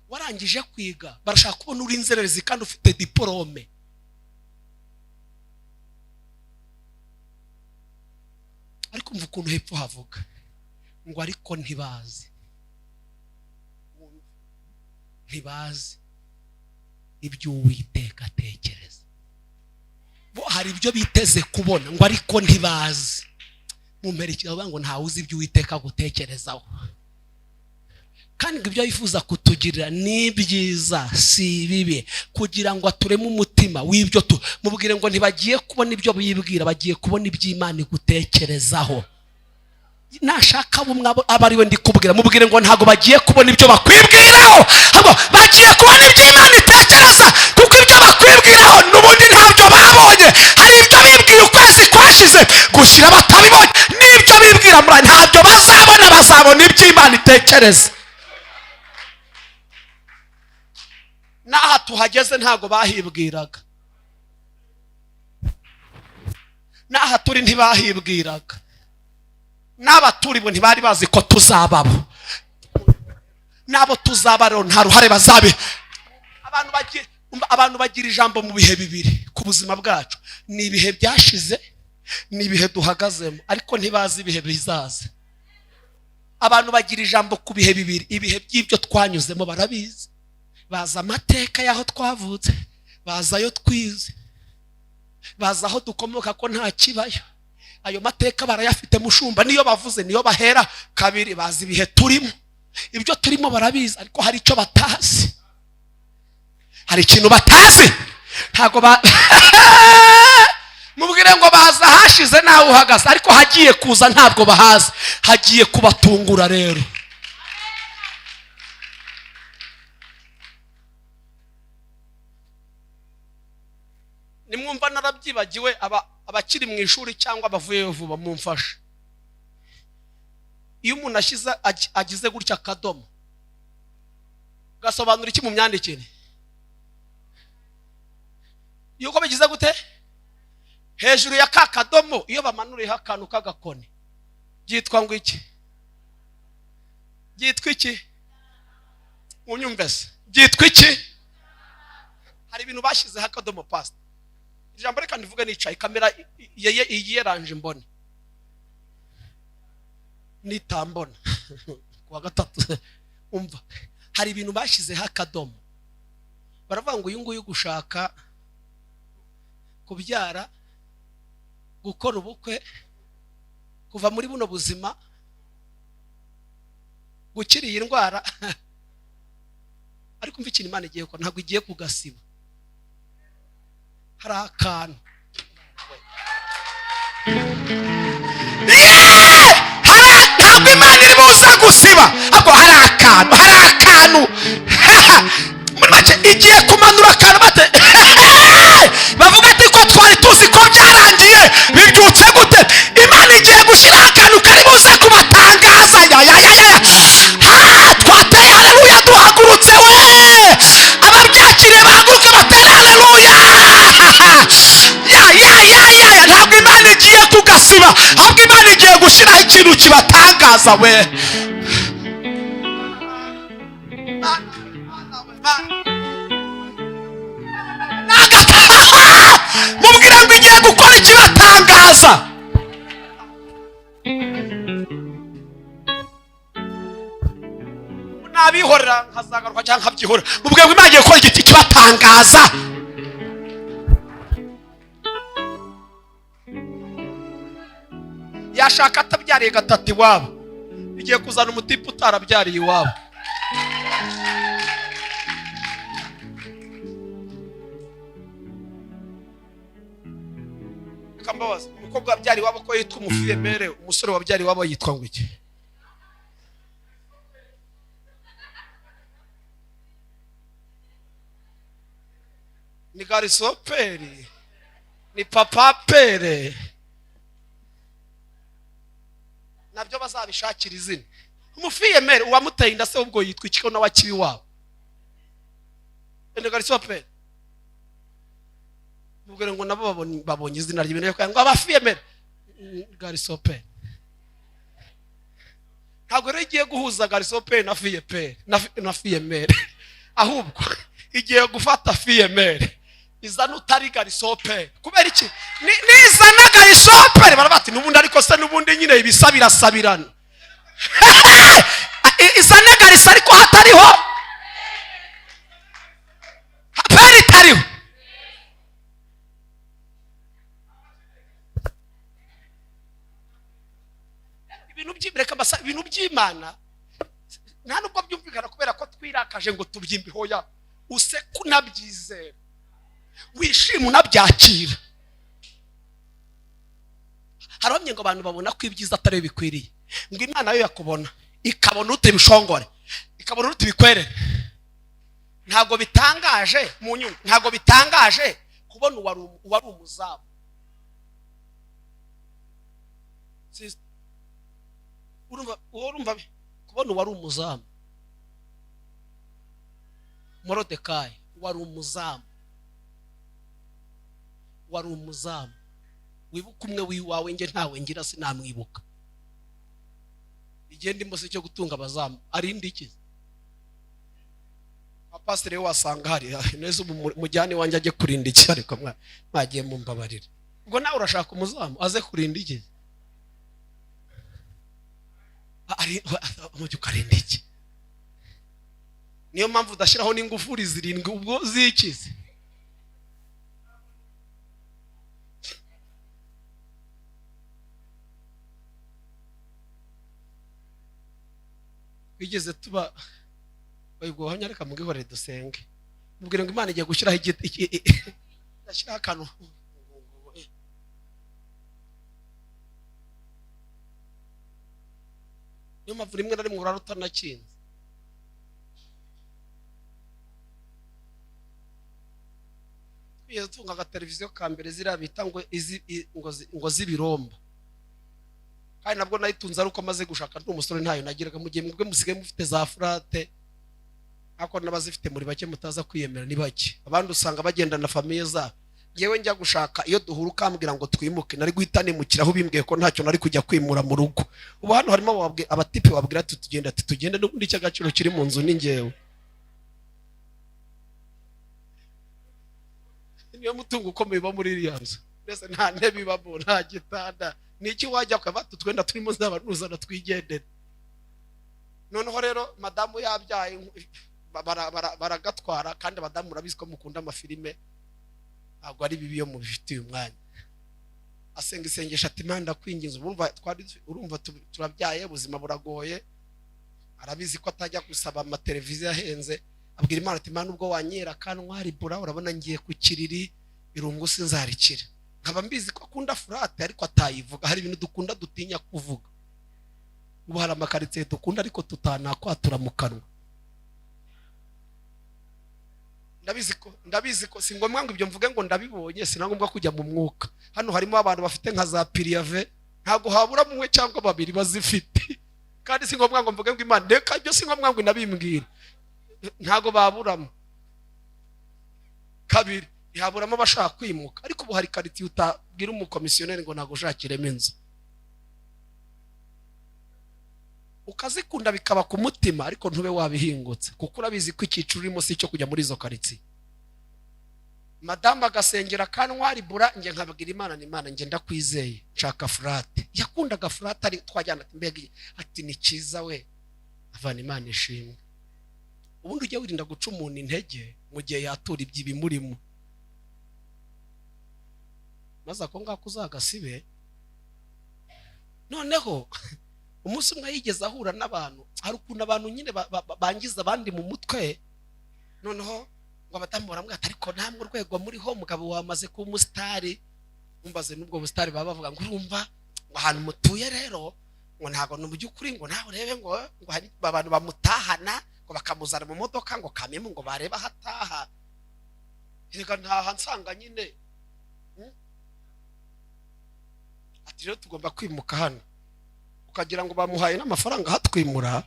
S1: Warangije kwiga barashaka kubona uri inzererezi kandi ufite diplome. Ariko mvuga ukuntu hepfo havuga ngo ariko ntibazi ibyo Uwiteka atekereza. Bo hari ibyo biteze kubona, ngo ariko ntibazi. Mumperekeza bavuga ngo ntawe uzi ibyo Uwiteka gutekerezaho, kandi ibyo yifuza kutugirira ni byiza si bibi, kugira ngo atureme umutima w'ibyo mubwire ngo ntibagiye kubona ibyo biyibwira, bagiye kubona iby'Imana gutekerezaho. Nashaka bumwe abari we ndikubwira, mubwire ngo ntago bagiye kubona ibyo bakwibwiraho, ahubwo bagiye kubona iby'Imana itekereza, kuko ibyo bakwibwiraho n'ubundi ntabyo babonye. Hari ibyo bibwiye ukwezi kwashize gushira batabibonye, n'ibyo bibwira muri ntabyo bazabona. Bazabona iby'Imana itekereza. Naha tuhageze ntago bahibwiraga, naha turi ntibahibwiraga, n'abaturi bo ntibari bazi ko tuzababo, nabo tuzabaro nta ruhare bazabe. Abantu bagira ijambo mu bihe bibiri ku buzima bwacu, ni ibihe byashize, ni ibihe duhagazemo, ariko ntibazi ibihe bizaza. Abantu bagira ijambo ku bihe bibiri, ibihe by'ibyo twanyuzemo barabizi. Baza amateka y'aho twavutse, baza ayo twize, baza aho dukomoka ko nta kibayo. Ayo mateka barayafite mushumba, niyo bavuze niyo bahera kabiri. Bazi ibihe turimo, ibyo turimo barabizi, ariko hari icyo batazi. Hari ikintu batazi. Ntago mubwire ngo baza hashize nawe uhagaze, ariko hagiye kuza ntabwo bahazi, hagiye kubatungura rero. Nimwumva narabyibagiwe abakiri mu ishuri cyangwa abavuyeyo vuba mumfashe. Iyo umuntu agize gutya akadomo gasobanura iki mu myandikire? Yuko bigize gute? Hejuru ya ka kadomo iyo bamanuriyeho akantu k'agakoni byitwa ngo iki? Byitwa iki? Unyumvese byitwa iki? Hari ibintu bashyizeho akadomo past. Ijambo reka ndivuga nicaye, kamera yeranje mbone nitambona kuwa gatatu. Umva, hari ibintu bashyizeho akadomo, baravuga ngo uyu nguyu gushaka kubyara, gukora ubukwe, kuva muri buno buzima, gukira iyi ndwara. Ariko mva ikintu Imana igiye ko ntabwo igiye kugasiba. Hari akantu ntabwo Imana iri buza gusiba, ahubwo hari akantu muri make igiye kumanura akantu bate bavuga ati ko twari tuzi ko byarangiye bibyutse ibitangaza we. Mubwire ngo igiye gukora ikibatangaza. Nabihorera nkazagaruka cyangwa nkabyihora. Mubwire ngo Imana igiye gukora igiti kibatangaza. Yashaka atabyariye gatatu iwabo, igiye kuzana umutipe utarabyariye iwabo. Kambabaza umukobwa wabyariye iwabo ko yitwa umufiyemere, umusore wabyariye iwabo yitwa ngo iki? Ni garisoperi, ni papapere. Nabyo bazabishakira izina. Umufiyemere uwamuteye inda se ubwo yitwa iki ko nawe akibi wabo? Ni garisoperi. Mubwire ngo nabo babonye izina ry'ibintu ngo abafiyemere garisoperi. Ntabwo rero igiye guhuza garisoperi na fiyeperi na fiyemere, ahubwo igiye gufata fiyemere izana utari garisoperi. Kubera iki? Nizana garisoperi barabati nubundi ariko se nubundi nyine ibisabirasabirana. Izana garisa ariko hatariho peri tariho. Ibintu by'Imana nta nubwo byumvikana kubera ko twirakaje ngo tubyimbe. Hoya useka unabyizera, wishima unabyakira. Harabamye ngo abantu babona ko ibyiza atari bikwiriye, ngo Imana yo yakubona ikabona ute bishongore, ikabona ute bikwerere. Ntago bitangaje mu nyungu, ntago bitangaje kubona uwari umuzamu. Urumva kubona uwari umuzamu Morodekayi, wari umuzamu. Wibuka umwe wiwawe, nge ntawe ngira sinamwibuka. Igende mbose cyo gutunga abazamu arindi iki? Apasiteri wasanga hari neza umujyane wanjye ajye kurinda iki, ariko mwagiye mumbabarira. Ubwo nawe urashaka umuzamu aze kurinda iki? Ari mujye ukarinda iki? Niyo mpamvu udashyiraho n'ingufuri zirindwi ubwo zikize. Bigeze tuba bayibwo hanya reka mugihore dusenge. Mubwire ngo Imana igiye gushyiraho igiti, ndashyiraho akantu. Niyo mpamvu rimwe na rimwe urara utanakinze. Twigeze tunga agateleviziyo ka mbere ziriya bita ngo z'ibiromba, kandi nabwo nayitunze ari uko maze gushaka n'umusore ntayo nagiraga. Mu gihe mwebwe musigaye mufite za furate, ariko n'abazifite muri bake mutaza kwiyemera ni bake. Abandi usanga bagendana famiye zabo. Yewe njya gushaka iyo duhura ukambwira ngo twimuke, nari guhita nimukiraho bimbwiye ko ntacyo nari kujya kwimura mu rugo. Ubu hano harimo abatipe babwira ati tugende n'ubundi cy'agaciro kiri mu nzu ni njyewe. Niyo mutungo ukomeye uba muri iriya nzu. Mbese nta ntebe ibamo, nta gitanda. Ni iki wajya kwa twenda turimo z'abanuzana twigendera. Noneho rero madamu yabyaye baragatwara, kandi abadamu murabizi ko mukunda amafilime, ntabwo ari bibi yo mubifitiye umwanya. Asenga isengesho ati Imana ndakwinginze, urumva turabyaye, ubuzima buragoye. Arabizi ko atajya gusaba amateleviziyo ahenze. Abwira Imana ati Imana ubwo wanyera kantwari bura, urabona ngiye ku kiriri irungu sinzarikira. Nkaba mbizi ko akunda furate ariko atayivuga. Hari ibintu dukunda dutinya kuvuga. Ubu hari amakaritsiye dukunda ariko tutanakwatura mu kanwa. Ndabizi ko si ngombwa ngo ibyo mvuge ngo ndabibonye, sinangombwa kujya mu mwuka. Hano harimo abantu bafite nka za piriyave, ntago habura mumwe cyangwa babiri bazifite. Kandi si ngombwa ngo mvuge ngo Imana reka ibyo, si ngombwa ngo nabimbwire. Ntago baburamo. Kabiri ntihaburamo abashaka kwimuka, ariko ubu hari karitsiye utabwira umukomisiyoneri ngo ntago ushakiremo inzu. ukazikunda bikaba ku mutima ariko ntube wabihingutse kuko urabizi ko icyiciro urimo si cyo kujya muri izo karitsiye. Madame agasengera kantwari bura nge nkabwira Imana ni Imana nge ndakwizeye nshaka furate. Yakundaga furate ari twajyana mbege ati ni cyiza we avana Imana ishimwe. Ubundi ujye wirinda guca umuntu intege mu gihe yatura iby'ibimurimo maze ako ngako uzagasibe. Noneho umunsi umwe yigeze ahura n'abantu, hari ukuntu abantu nyine bangiza abandi mu mutwe. Noneho ngo abatambura mwata ariko ntamwe urwego muriho mugabo wamaze ku umusitari. Umbaze n'ubwo busitari baba bavuga ngo urumva ngo ahantu mutuye rero ngo ntago no by'ukuri ngo nawe urebe ngo hari abantu bamutahana ngo bakamuzana mu modoka ngo kamemu ngo bareba hataha. Reka ntaha nsanga nyine ati rero tugomba kwimuka hano. Ukagira ngo bamuhaye n'amafaranga hatwimura.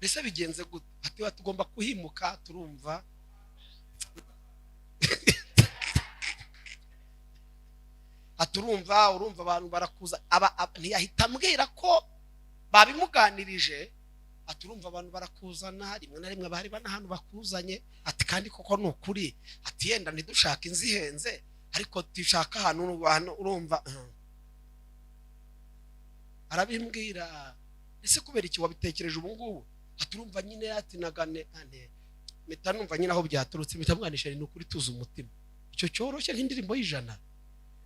S1: Bise bigenze gute? Ati tugomba kuhimuka turumva. Aturumva urumva abantu barakuza ntiyahita ambwira ko babimuganirije. Aturumva abantu barakuzana rimwe na rimwe bari bana hano bakuzanye. Ati kandi koko ni ukuri. Ati yenda ntidushaka inzihenze ariko dushaka ahantu urumva. Arabimbwira ese kubera iki wabitekereje ubu ngubu? Aturumva nyine ati nagane meta numva nyine aho byaturutse mitamwanisha ni ukuri tuza umutima. Icyo cyoroshye nk'indirimbo y'ijana.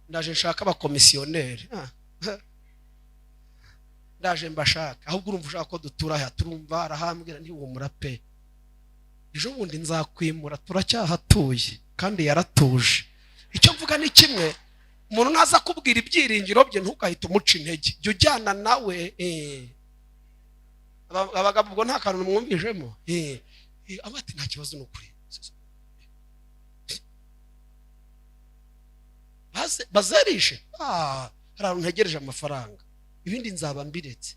S1: Ndaje nshaka abakomisiyoneri. Ndaje mbashaka ahubwo urumva ushaka ko dutura aha. Turumva arahambwira nti uwo murape ejo bundi nzakwimura turacyahatuye kandi yaratuje. Icyo mvuga ni kimwe, umuntu naza kubwira ibyiringiro bye ntukahita umuca intege. Jya ujyana nawe. Abagabo ubwo nta kantu mwumvijemo. Abati nta kibazo n'ukuri. Bazarishe hari abantu ntegereje amafaranga ibindi nzaba mbiretse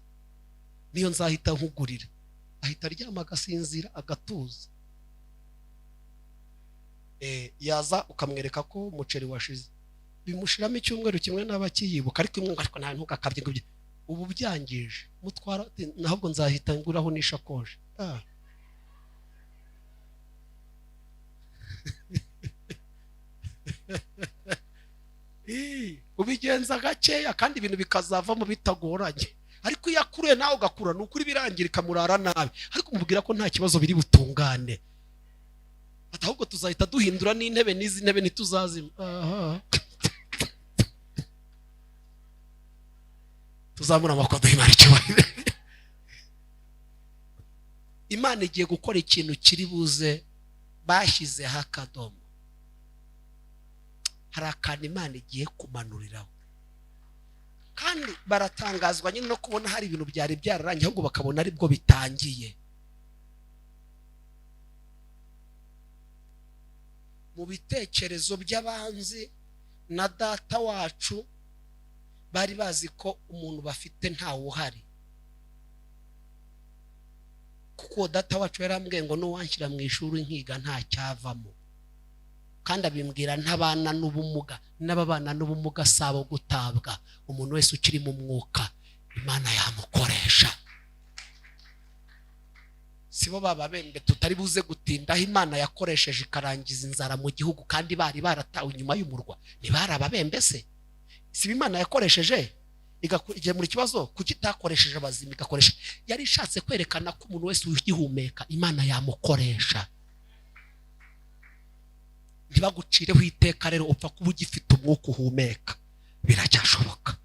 S1: niyo nzahita nkugurira. Ahita aryama agasinzira agatuza. Yaza ukamwereka ko umuceri washize bimushiramo icyumweru kimwe n'abakiyibuka ariko imwe ariko nta ntukakabye ngo ubu byangije mutwara nahubwo nzahita nguraho n'ishakoje. Ubigenza gakeya kandi ibintu bikazavamo bitagoranye. Ariko iyo akuruye nawe ugakura n'ukuri birangirika murara nabi ariko mubwira ko nta kibazo biri butungane. Ahubwo tuzahita duhindura n'intebe n'izi ntebe ntituzazima. Tuzamura amakodo y'Imana cyubahiro. Imana igiye gukora ikintu kiri buze bashyizeho akadomo. Hari akantu Imana igiye kumanuriraho kandi baratangazwa nyine no kubona hari ibintu byari byararangiye ahubwo bakabona ari bwo bitangiye. Mu bitekerezo by'abanzi na data wacu bari bazi ko umuntu bafite ntawe uhari, kuko data wacu yarambwiye ngo nuwanshyira mu ishuri nkiga nta cyavamo. Kandi abimbwira ntabana n'ubumuga n'ababana n'ubumuga sabo gutabwa. Umuntu wese ukiri mu mwuka Imana yamukoresha. Sibo baba bembe tutari buze gutindaho Imana yakoresheje ikarangiza inzara mu gihugu kandi bari baratawe inyuma y'umurwa. Ni baraba bembe se? Si Imana yakoresheje igaje muri kibazo kukitakoresheje abazima igakoresha. Yari ishatse kwerekana ko umuntu wese ugihumeka Imana yamukoresha. Ntibagucireho iteka rero upfa kuba ugifite umwuka uhumeka. Biracyashoboka.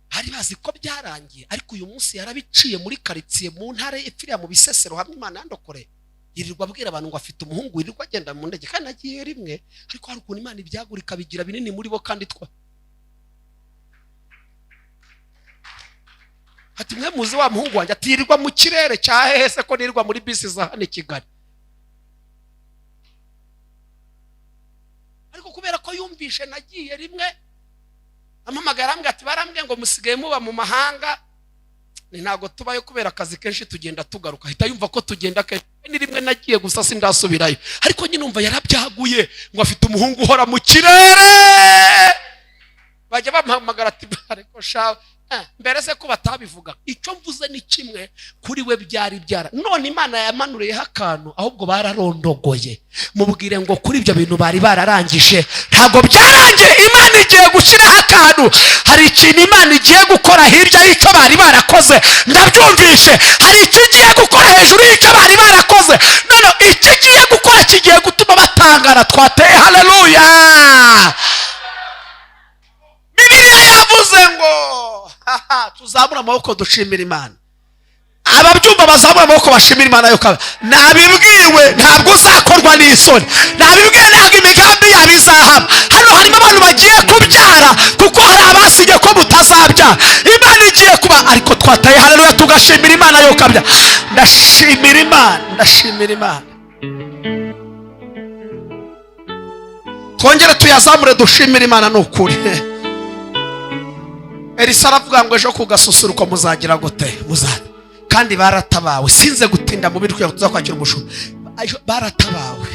S1: Hari bazi ko byarangiye ariko uyu munsi yarabiciye muri karitsiye mu ntare ipfiriya mu bisesero hamwe Imana yandokore. Yirirwa abwira abantu ngo afite umuhungu yirirwa agenda mu ndege kandi agiye rimwe ariko hari ukuntu Imana ibyagurika bigira binini muri bo kandi ati mwe muzi wa muhungu wanjye atirirwa mu kirere cya hese ko nirirwa muri bisi za hano i Kigali. Ariko kubera ko yumvishe nagiye rimwe amamagara ambwe ati barambwe ngo musigaye muba mu mahanga ni ntago tubayo kubera akazi kenshi tugenda tugaruka. Hita yumva ko tugenda kenshi ni rimwe nagiye gusa sindasubirayo ariko nyine umva yarabyaguye ngo afite umuhungu uhora mu kirere. bajya bamuhamagara ati ariko shawe mbere se ko batabivuga. Icyo mvuze ni kimwe, kuri we byari byara. None Imana yamanuriyeho akantu, ahubwo bararondogoye. Mubwire ngo kuri ibyo bintu bari bararangije ntabwo byarangiye. Imana igiye gushyiraho akantu. Hari ikintu Imana igiye gukora hirya y'icyo bari barakoze. Ndabyumvishe. Hari icyo igiye gukora hejuru y'icyo bari barakoze. None icyo igiye gukora kigiye gutuma batangara. Twateye haleluya. Bibiliya yavuze ngo tuzamura amaboko dushimira Imana. Ababyumva bazamura amaboko bashimira Imana yo kaba. Nabibwiwe ntabwo uzakorwa n'isoni. Nabibwiwe ntabwo imigambi yabo izahama. Hano harimo abantu bagiye kubyara kuko hari abasinye ko mutazabyara. Imana igiye kuba, ariko twataye haleluya tugashimira Imana yo kabya. Ndashimira Imana, ndashimira Imana. Twongere tuyazamure dushimira Imana n'ukuri. Elisa aravuga ngo ejo kugasusuruko muzagira gute? Muzana. Kandi baratabawe. Sinze gutinda mu biryo tuzakwakira umushumba. Baratabawe.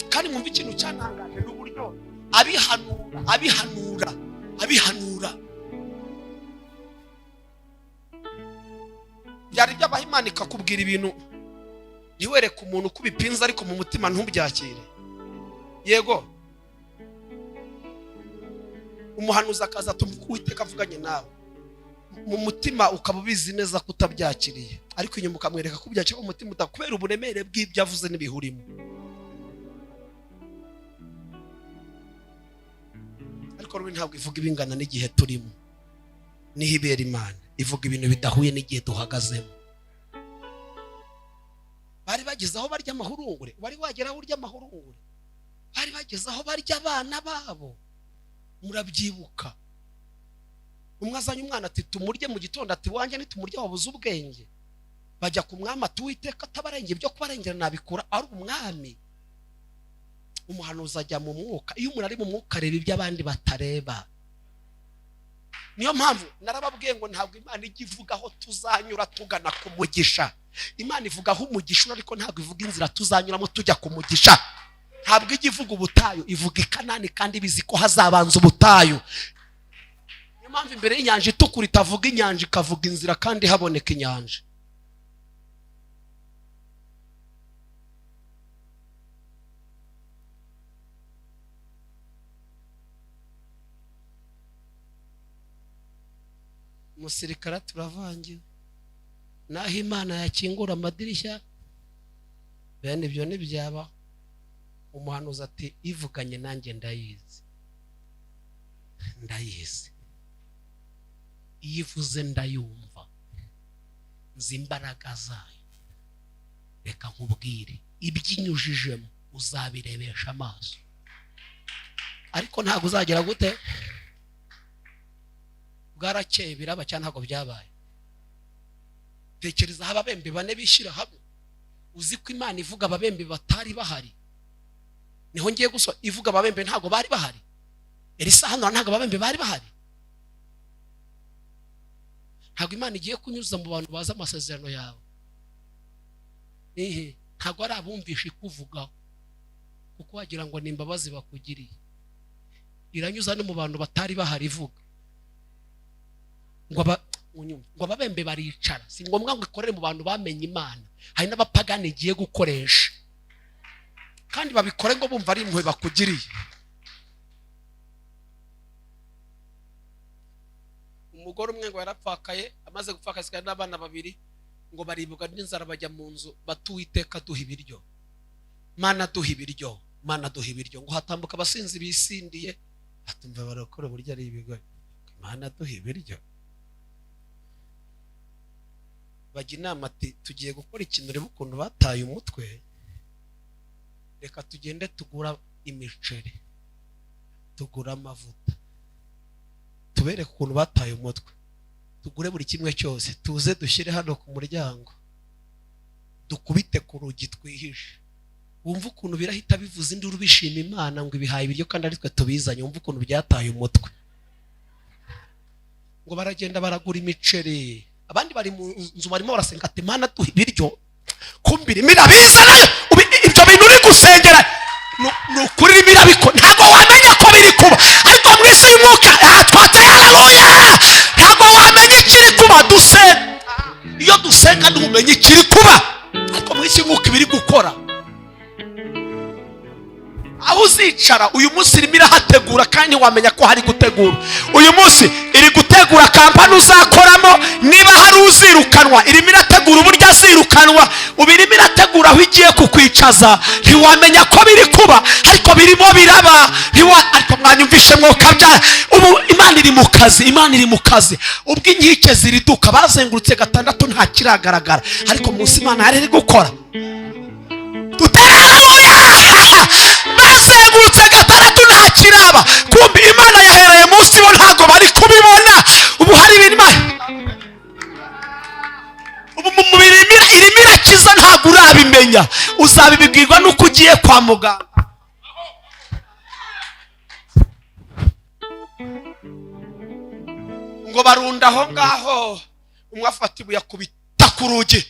S1: Kandi mwumva ikintu cyanangaje n'uburyo abihanura. Byari byabaha Imana ikakubwira ibintu ntiwereke umuntu kubipinza, ariko mu mutima ntubyakire. Yego. Umuhanuzi akaza tumvuga Uwiteka avuganye nawe, mu mutima ukaba ubizi neza kutabyakiriye, ariko inyuma ukamwereka ko byakira mu mutima utakubera uburemere bw'ibyo avuze n'ibihurimo. Ariko rero ntabwo ivuga ibingana n'igihe turimo. Niho ibera Imana ivuga ibintu bidahuye n'igihe duhagazemo. Bari bageze aho barya amahurungure. Wari wagera aho urya amahurungure? Bari bageze aho barya abana babo. Murabyibuka? Umwe azanye umwana ati tumurye mu gitondo, ati wanjye nitumurye wabuze ubwenge. Bajya ku mwami ati Uwiteka atabarenge ibyo kubarengera nabikura ari umwami. Umuhanuzi ajya mu mwuka. Iyo umuntu ari mu mwuka areba ibyo abandi batareba. Niyo mpamvu narababwiye ngo ntabwo Imana ijya ivuga aho tuzanyura tugana ku mugisha. Imana ivuga aho umugisha, ariko ntabwo ivuga inzira tuzanyuramo tujya ku mugisha. Ntabwo ijya ivuga ubutayu, ivuga ikanani kandi bizi ko hazabanza ubutayu. Niyo mpamvu imbere y'inyanja itukura itavuga inyanja, ikavuga inzira kandi haboneka inyanja. Umusirikare turavangiwe. Naho Imana yakingura amadirishya, bene ibyo ntibyaba. Umuhanuzi ati ivuganye nanjye ndayizi. Iyo ivuze ndayumva, nzi imbaraga zayo. Reka nkubwire ibyinyujijemo uzabirebesha amaso, ariko ntabwo uzagera gute? Bwarakeye biraba cyane ntabwo byabaye. Tekereza ababembe bane bishyira hamwe. Uzi ko Imana ivuga ababembe batari bahari. Niho ngiye gusoma ivuga ababembe ntabwo bari bahari. Elisa hano ntabwo ababembe bari bahari. Ntabwo Imana igiye kunyuza mu bantu baza amasezerano yawe. Ntabwo ari abumvisha ikuvuga kuko wagira ngo ni imbabazi bakugiriye. Iranyuza no mu bantu batari bahari ivuga. Ngo ababembe baricara. Si ngombwa ngo ikorere mu bantu bamenye Imana. Hari n'abapagani igiye gukoresha, kandi babikore ngo bumva ari impuhwe bakugiriye. Umugore umwe ngo yarapfakaye, amaze gupfakazwa n'abana babiri, ngo baribwa n'inzara bajya mu nzu bati Uwiteka duha ibiryo. Mana duha ibiryo, Mana duha ibiryo. Ngo hatambuka abasinzi bisindiye, atumva barakora burya ari ibigo. Mana duha ibiryo. Bajya inama ati tugiye gukora ikintu, reba ukuntu bataye umutwe, reka tugende tugura imiceri, tugura amavuta, tubereke ukuntu bataye umutwe, tugure buri kimwe cyose, tuze dushyire hano ku muryango, dukubite ku rugi twihishe. Wumva ukuntu birahita bivuza induru bishima Imana ngo ibihaye ibiryo kandi ari twe tubizanye. Wumva ukuntu byataye umutwe. Ngo baragenda baragura imiceri, abandi bari mu nzu barimo barasenga ati Mana duha ibiryo. Kumbira mirabizana ibyo bintu uri gusengera n'ukuri mirabiko ntabwo wamenya ko biri kuba, ariko mu isi y'umwuka twateye haleluya, ntabwo wamenya ikiri kuba. Dusenga, iyo dusenga ntumenya ikiri kuba, ariko mu isi y'umwuka ibiri gukora. Aho uzicara uyu munsi irimo irahategura, kandi wamenya ko hari gutegura. Uyu munsi iri gutegura kampani uzakoramo, niba hari uzirukanwa irimo irategura uburyo azirukanwa, ubu irimo irategura aho igiye kukwicaza. Ntiwamenya ko biri kuba, ariko birimo biraba. Ariko mwanyumvishe mwokabya, ubu Imana iri mu kazi, Imana iri mu kazi. Ubwo inkike ziriduka bazengurutse gatandatu nta kiragaragara, ariko munsi Imana yari iri gukora. Bazengurutse gatandatu nta kiraba, kumbi Imana yahereye munsi bo ntago bari kubibona. Ubu hari ibintu ubu mu mubiri irimo irakiza, ntago urabimenya. Uzabibwirwa nuko ugiye kwa muganga. Ngo barunda aho ngaho, umwe afata ibuye akubita ku rugi,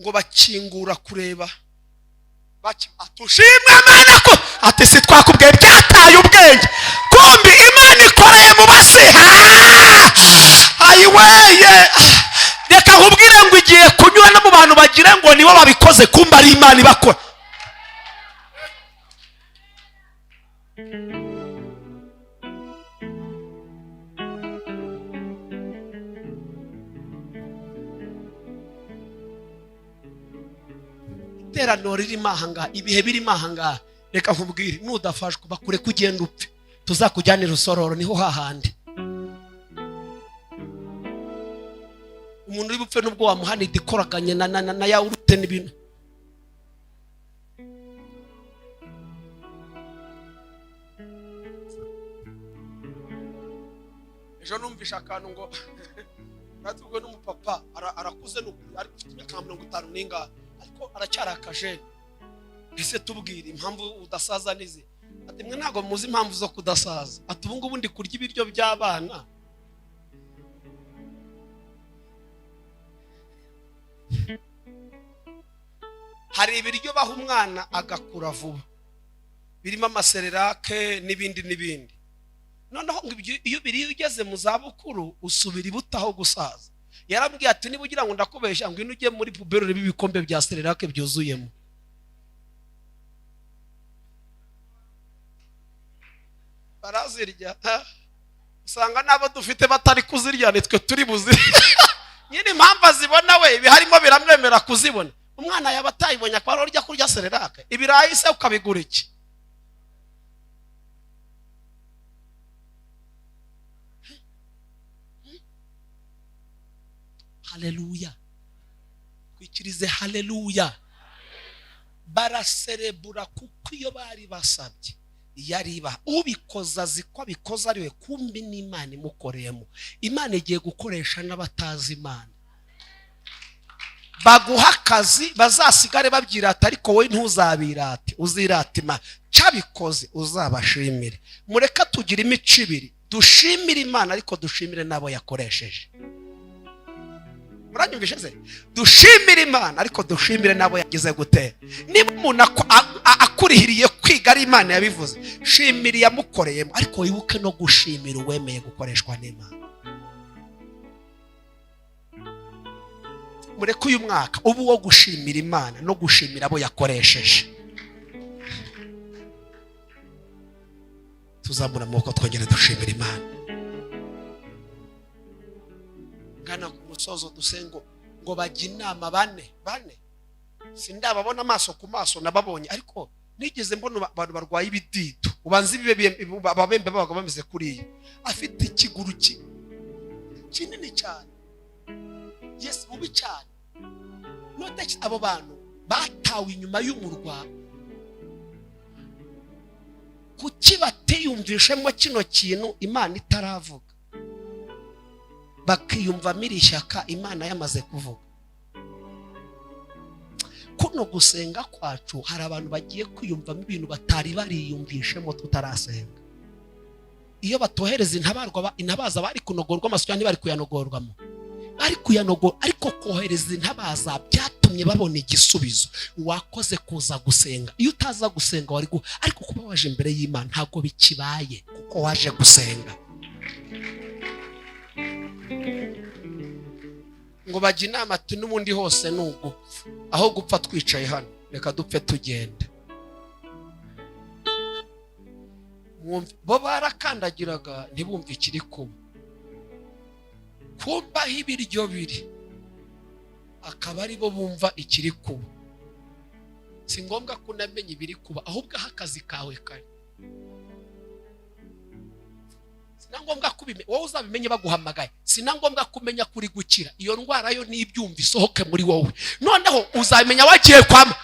S1: ngo bakingura kureba, atushimwe Imana ko ati si twakubwiye byataye ubwenge. Kumbi Imana ikoreye mu basiha. Ayiweye, reka nkubwire ngo igiye kunyura no mu bantu bagire ngo nibo babikoze, kumba ari Imana ibakora. Iteraniro ririmo ahangaha, ibihe birimo ahangaha, reka nkubwire, nudafashwe bakure kugenda upfe, tuzakujyanira urusororo, niho hahandi. Umuntu uri bupfe nubwo wamuhanira ikoraganye na yawurute n'ibintu. Ejo numvisha akantu ngo natubwe n'umupapa arakuze n'ukuri, ariko ufite imyaka 50 n'ingahe, ariko aracyari akajene. Ese tubwire impamvu udasaza nize? Ati mwe ntago muzi impamvu zo kudasaza. Ati ubu ngubu ndi kurya ibiryo by'abana. Hari ibiryo baha umwana agakura vuba, birimo amasererake n'ibindi. Noneho iyo biri ugeze mu zabukuru usubira ibutaho gusaza. Yarambwiye ati niba ugira ngo ndakubesha, ngo ujye muri pubero ribi bikombe bya sererake byuzuyemo. Barazirya, usanga nabo dufite batari kuzirya, nitwe turi buzire. Nyine impamvu azibona we, ibi harimo biramwemera kuzibona. Umwana yaba atayibonye akaba arya kurya sererake, ibirayi se ukabigura iki? Haleluya, kwikirize haleluya. Baraserebura kuko iyo bari basabye yariba ubikoza aziko abikoza ariwe, kumbi n'Imana imukoreyemo. Imana igiye gukoresha n'abatazi Imana. Baguha akazi bazasigare babyirata, ariko wowe ntuzabirate, uzirate Imana. Cyabikoze uzabashimire. Mureka tugira imico ibiri, dushimire Imana ariko dushimire nabo yakoresheje. Muranyumvishe se? Dushimire Imana ariko dushimire nabo yagize gute. Niba umuntu akurihiriye kwiga ari Imana yabivuze, shimira yamukoreyemo, ariko wibuke no gushimira uwemeye gukoreshwa n'Imana. Mureke uyu mwaka ubu wo gushimira Imana no gushimira abo yakoresheje. Tuzamura amaboko twongere dushimira Imana. Ngana ku musozo dusengo ngo bajya inama bane sindababona amaso ku maso nababonye, ariko nigeze mbona abantu barwaye ibidido. Ubanze ababembe babaga bameze kuriye, afite ikiguru kinini cyane, yes mubi cyane. Note abo bantu batawe inyuma y'umurwa, kuki batiyumvishemo kino kintu Imana itaravuga, bakiyumva mirishyaka Imana yamaze kuvuga. Kuno gusenga kwacu hari abantu bagiye kwiyumvamo ibintu batari bariyumvishemo tutarasenga. Iyo batohereza intabaza bari kunogorwa amasyo ntibari kuyanogorwamo, bari kuyanogo, ariko kohereza intabaza byatumye babona igisubizo. Wakoze kuza gusenga. Iyo utaza gusenga wari ariko kuba waje imbere y'Imana ntago bikibaye, kuko waje gusenga. Ngo bajya inama ati n'ubundi hose n'ugupfa, aho gupfa twicaye hano reka dupfe tugende. Bo barakandagiraga ntibumve ikiri kuba. Kumbaho ibiryo biri akaba ari bo bumva ikiri kuba. Si ngombwa ko unamenya ibiri kuba, ahubwo aho akazi kawe kari. Sina ngombwa kubimenya, wowe uzabimenye baguhamagaye. Sina ngombwa kumenya kuri gukira. Iyo ndwara yo n'ibyumva isohoke muri wowe. Noneho uzamenya wagiye kwama.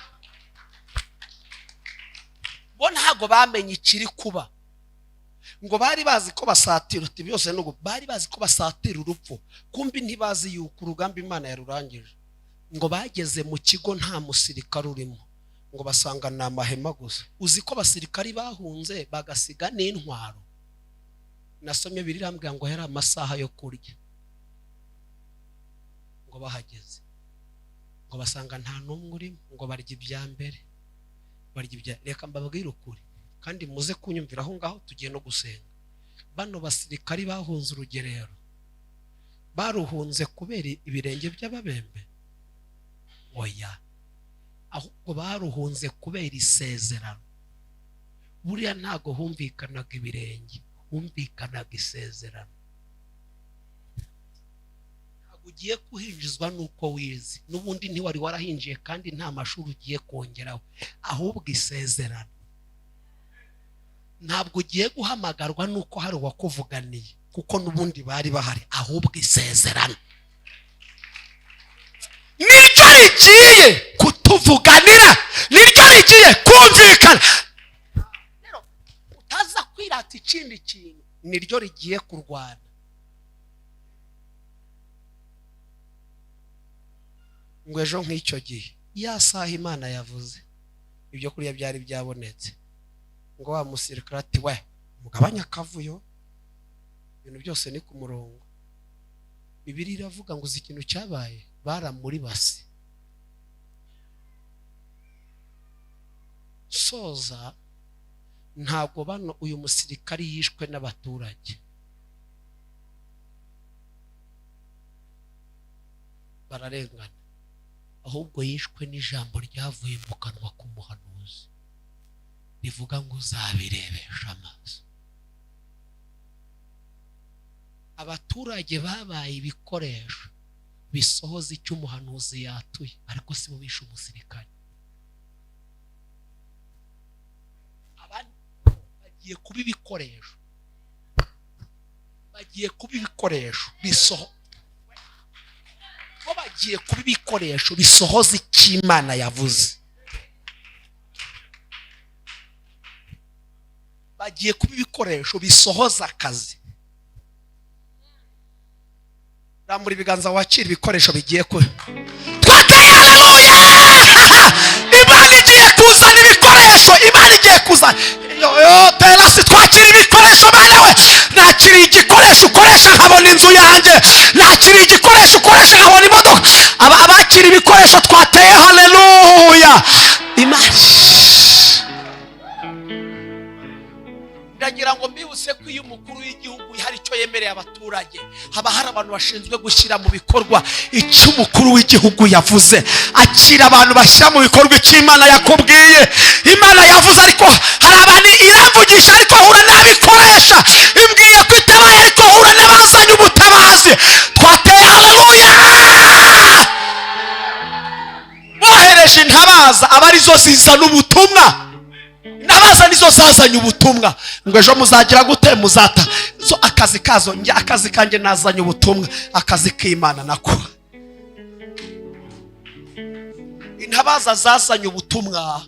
S1: Bo ntago bamenye ikiri kuba. Ngo bari bazi ko basatira uti byose n'ubu bari bazi ko basatira urupfu, kumbi ntibazi yuko urugamba Imana yarurangije. Ngo bageze mu kigo nta musirikare urimo, ngo basanga na mahema gusa. Uzi ko basirikari bahunze bagasiga n'intwaro. Nasomye birirambwira ngo yari amasaha yo kurya. Ngo bahageze ngo basanga nta numwe urimo, ngo barya ibya mbere, barya ibya. Reka mbabwire ukuri kandi muze kunyumvira aho ngaho tugiye no gusenga. Bano basirikari bahunze urugerero baruhunze kubera ibirenge by'ababembe? Oya, ahubwo baruhunze kubera isezerano. Buriya ntago humvikanaga ibirenge, humvikanaga isezerano. Ntago ugiye kuhinjizwa nuko wize, n'ubundi ntiwari warahinjiye kandi nta mashuri ugiye kongeraho, ahubwo isezerano. Ntabwo ugiye guhamagarwa nuko hari uwakuvuganiye, kuko n'ubundi bari bahari, ahubwo isezerano niryo rigiye kutuvuganira, niryo rigiye kumvikana. Rero utaza kwirata ikindi kintu, niryo rigiye kurwana. Ngo ejo nk'icyo gihe ya saha Imana yavuze ibyo kurya byari byabonetse, ngo wa musirikare ati we mugabanya akavuyo, ibintu byose ni ku murongo. Bibiliya iravuga ngo uzi ikintu cyabaye, baramuri basi. Soza ntabwo bano uyu musirikare yishwe n'abaturage, bararengana, ahubwo yishwe n'ijambo ryavuye mu kanwa k'umuhanuzi rivuga ngo uzabirebesha amaso. Abaturage babaye ibikoresho bisohoza icyo umuhanuzi yatuye, ariko si bo bishe umusirikare. Abandi bagiye kuba ibikoresho, bagiye kuba ibikoresho bo bagiye kuba ibikoresho bisohoza icyo Imana yavuze. Bagiye kuba ibikoresho bisohoza akazi. Rambura ibiganza wakira ibikoresho bigiye ku twateye. Haleluya! Imana igiye kuzana ibikoresho, Imana igiye kuzana. Terasi twakira ibikoresho bana we. Nakiri igikoresho ukoresha nkabona inzu yanjye, nakiri igikoresho ukoresha nkabona imodoka. Abakira ibikoresho twateye. Haleluya! Imana ndagira ngo mbibuse ko iyo umukuru w'igihugu hari icyo yemereye abaturage, haba hari abantu bashinzwe gushyira mu bikorwa icyo umukuru w'igihugu yavuze. Akira abantu bashyira mu bikorwa icyo Imana yakubwiye. Imana yavuze ariko hari abantu iramvugisha ariko hura n'abikoresha. Imbwiye ko itabaye ariko hura n'abazanye ubutabazi. Twateye. Haleluya! Bohereje intabaza aba arizo zizana ubutumwa. Nabaza nizo zazanye ubutumwa. Ngo ejo muzagira gute? Muzata so akazi kazo, njye akazi kanjye nazanye ubutumwa, akazi k'Imana nako. Intabaza zazanye ubutumwa.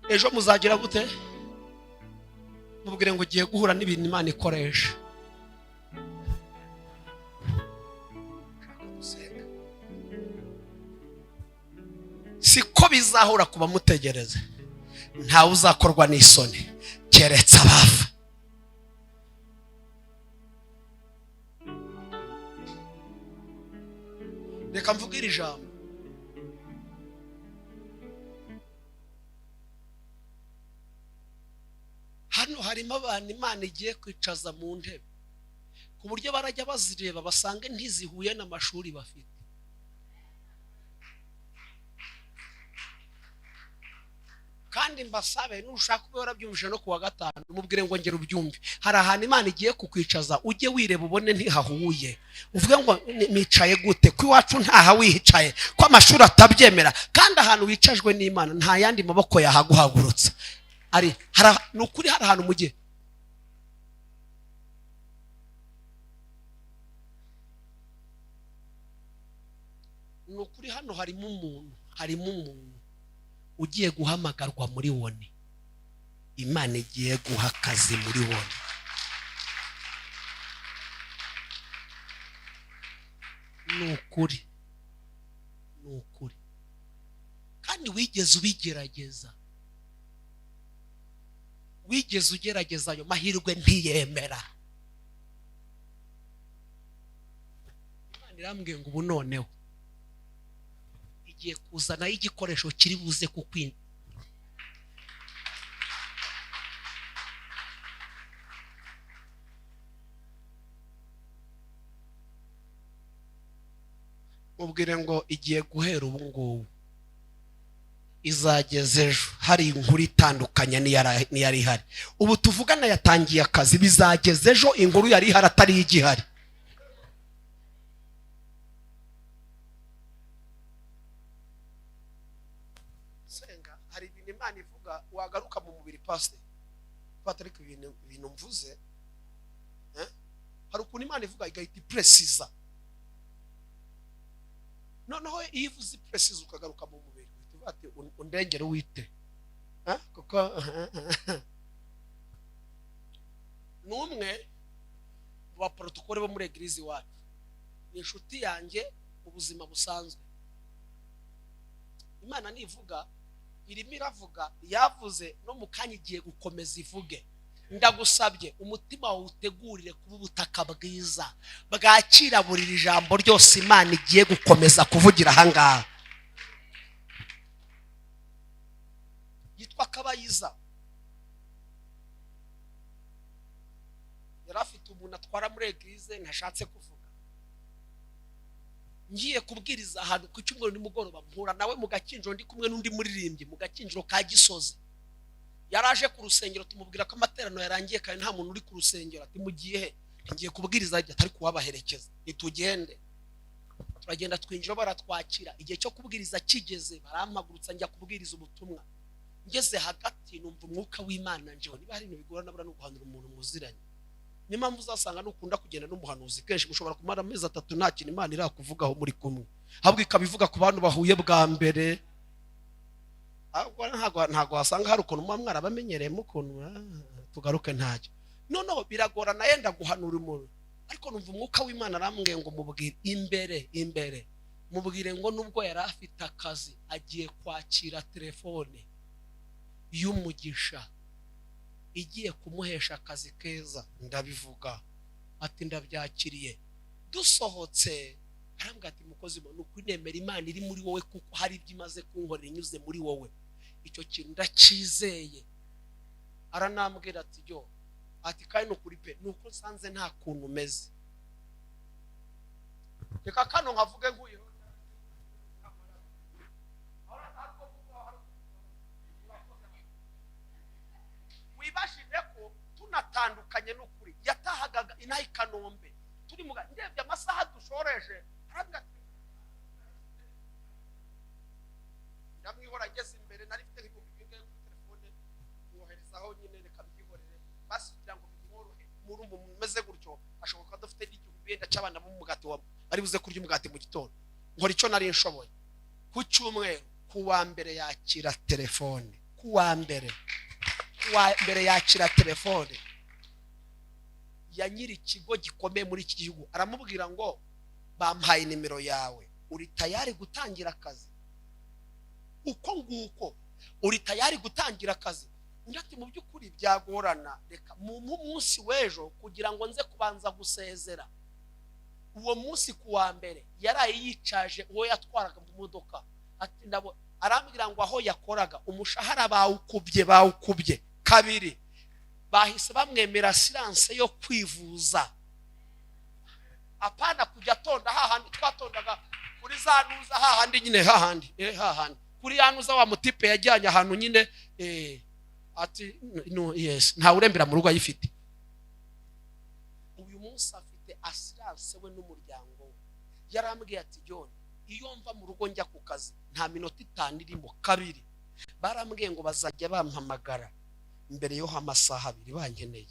S1: Ejo muzagira gute? Mubwire ngo ugiye guhura n'ibintu Imana ikoresha. Siko bizahura kuba mutegereze. Ntawe uzakorwa n'isoni keretse abava. reka mvuge iri jambo. Hano harimo abantu Imana igiye kwicaza mu ntebe ku buryo barajya bazireba basange ntizihuye n'amashuri bafite. Kandi mbasabe nushaka kubera byumvise no kuwa gatanu umubwire ngo ngera ubyumve. Hari ahantu Imana igiye kukwicaza ujye wireba ubone ntihahuye, uvuge ngo nicaye gute ko iwacu ntaha wicaye, ko amashuri atabyemera. Kandi ahantu wicajwe n'Imana nta yandi maboko yahaguhagurutsa. Ari nukuri hari ahantu mugiye nukuri hano harimo umuntu ugiye guhamagarwa muri wone. Imana igiye guha akazi muri wone. Nukuri kandi wigeze ubigerageza, wigeze ugerageza ayo mahirwe ntiyemera. Imana irambwiye ngo ubu noneho igiye kuzana igikoresho kiri buze kukwinda. Mubwire ngo igiye guhera ubu ngubu izageze ejo. Hari inkuru itandukanye n'iyari ihari. Ubu tuvugana yatangiye akazi, bizageze ejo inkuru yari ihari atari igihari. Senga hari ibintu Imana ivuga wagaruka mu mubiri pastor Patrick, ibintu mvuze hari ukuntu Imana ivuga igahita precise. Noneho iyo ivuze precise ukagaruka mu mubiri ati undengere wite kuko numwe wa protocole bo muri eglise wacu ni inshuti yanjye ubuzima busanzwe. Imana nivuga irimo iravuga, yavuze no mu kanya igiye gukomeza ivuge. Ndagusabye umutima wawe utegurire kuba ubutaka bwiza bwakira buri jambo ryose Imana igiye gukomeza kuvugira ahangaha. Yitwa Kabayiza, yari afite umuntu atwara muri eglise ntashatse kuvuga. Ngiye kubwiriza ahantu ku cyumweru nimugoroba mpura nawe mu Gakinjiro ndi kumwe n'undi muririmbyi mu Gakinjiro ka Gisozi. Yaraje ku rusengero tumubwira ko amaterano yarangiye kandi nta muntu uri ku rusengero. Ati mugiye he? Ngiye kubwiriza atari kubabaherekeza. Nitugende. Turagenda twinjira baratwakira. Igihe cyo kubwiriza kigeze barampagurutsa njya kubwiriza ubutumwa. Ngeze hagati numva umwuka w'Imana njewe niba hari ibintu bigorana nabura no guhanura umuntu muziranye. Ni mpamvu uzasanga nukunda kugenda n'umuhanuzi kenshi mushobora kumara amezi 3 nta kintu Imana irakuvugaho muri kumwe, ahubwo ikabivuga ku bantu bahuye bwa mbere. Ntago wasanga hari ukuntu mwarabamenyereye mukuntu tugaruke ntacyo. Noneho biragorana yenda guhanura umuntu, ariko numva umwuka w'Imana arambwiye ngo mubwire imbere mubwire ngo nubwo yari afite akazi agiye kwakira telefone y'umugisha igiye kumuhesha akazi keza. Ndabivuga ati ndabyakiriye. Dusohotse arambwira ati mukozi muntu kwinemera Imana iri muri wowe kuko hari ibyo imaze kunkorera inyuze muri wowe. Icyo kintu ndakizeye. Aranambwira ati yo ati kandi no kuri pe nuko nsanze nta kuntu meze. Reka kano nkavuge nguye wibashije ko tunatandukanye n'ukuri. Yatahaga inayi Kanombe turi mu ndebye amasaha dushoreje arambwira ndamwihora ageze imbere nari mfite ibintu bingahe kuri telefone mwoherezaho nyine reka byihorere basi kugira ngo bimworohe. Muri mumeze gutyo ashoboka dufite n'igihumbi yenda cy'abana b'umugati wa ari buze kurya umugati mu gitondo. Nkora icyo nari nshoboye. Ku cyumweru kuwa mbere yakira telefone, kuwa mbere yakira telefone ya nyiri ikigo gikomeye muri iki gihugu. Aramubwira ngo bampaye nimero yawe, uri tayari gutangira akazi? Uko nguko uri tayari gutangira akazi? Ndati mu by'ukuri byagorana, reka mu munsi w'ejo kugira ngo nze kubanza gusezera. uwo munsi kuwa mbere yaraye yicaje uwo yatwaraga mu modoka, ati ndabo arambwira ngo aho yakoraga umushahara bawukubye kabiri, bahise bamwemera assurance yo kwivuza, apana kujya tonda hahandi twatondaga kuri za nuza hahandi nyine hahandi kuri yanuza wa mutipe yajyanye ahantu nyine ati no yes nta urembera mu rugo ayifite. Uyu munsi afite assurance we n'umuryango we. Yarambwiye ati John, iyo mva mu rugo njya ku kazi nta minota 5 irimo kabiri barambwiye ngo bazajya bampamagara imbere yo amasaha 2 bankeneye,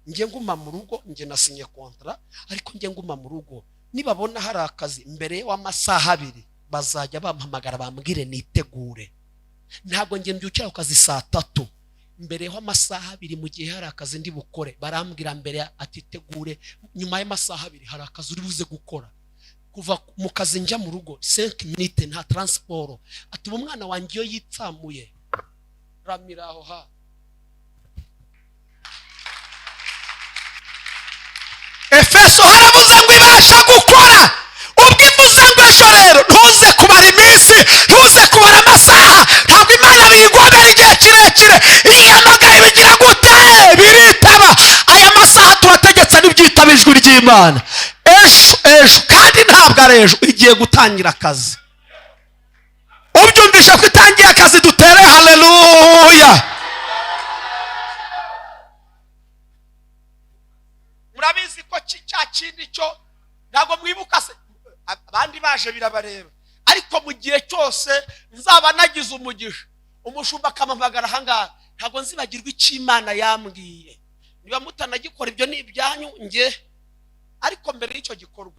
S1: ngiye nguma mu rugo, ngiye nasinye contrat ariko ngiye nguma mu rugo, nibabona hari akazi imbere yo amasaha 2 bazajya bampamagara bambwire nitegure. Ntabwo ngiye mbyukira ku kazi saa 3 imbere yo amasaha 2 mu gihe hari akazi ndi bukore, barambwira mbere atitegure, nyuma y'amasaha 2 hari akazi uri buze gukora. Kuva mu kazi njya mu rugo 5 minutes nta transport, atuma umwana wanjye yo yitsamuye ramiraho ha. Efeso haravuze ngo ibasha gukora, ubwo imbuze ngo ejo rero ntuze kubara iminsi, ntuze kubara amasaha, ntabwo Imana biyigomera igihe kirekire, iyo amagaye bigira gute biritaba. Aya masaha turategetse n'ibyitaba ijwi ry'Imana. Ejo kandi ntabwo ari ejo, igiye gutangira akazi. Ubyumvisha ko itangiye akazi, dutere haleluya. Murabizi ko cya kindi cyo ntabwo mwibuka se, abandi baje birabareba, ariko mu gihe cyose nzaba nagize umugisha umushumba akamamagara ahangaha, ntabwo nzibagirwa icyo Imana yambwiye. Niba mutanagikora ibyo ni ibyanyu nge, ariko mbere y'icyo gikorwa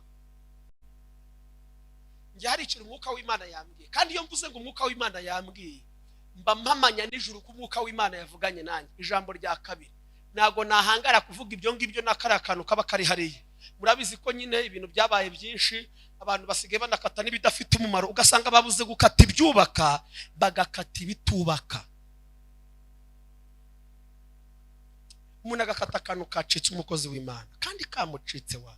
S1: nge hari ikintu umwuka w'Imana yambwiye, kandi iyo mvuze ngo umwuka w'Imana yambwiye mba mpamanya n'ijuru ko umwuka w'Imana yavuganye nanjye. Ijambo rya kabiri, ntago nahangara kuvuga ibyo ngibyo n'akari akantu kaba kari hariya. Murabizi ko nyine ibintu byabaye byinshi, abantu basigaye banakata n'ibidafite umumaro, ugasanga babuze gukata ibyubaka bagakata ibitubaka. Umuntu agakata akantu kacitse umukozi w'Imana kandi kamucitse wa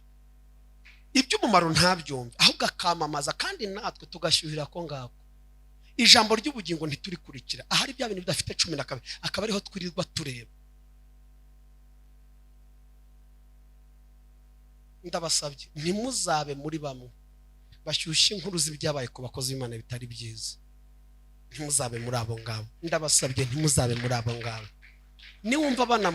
S1: iby'umumaro ntabyumva, ahubwo akamamaza, kandi natwe tugashyuhira ko ngako. Ijambo ry'ubugingo ntiturikurikira, ahari bya bintu bidafite 12 akaba ariho twirirwa tureba. Ndabasabye ntimuzabe muri bamwe bashyushye inkuru z'ibyabaye ku bakozi b'Imana bitari byiza. Ntimuzabe muri abo ngabo, ndabasabye ntimuzabe muri abo ngabo. Niwumva bana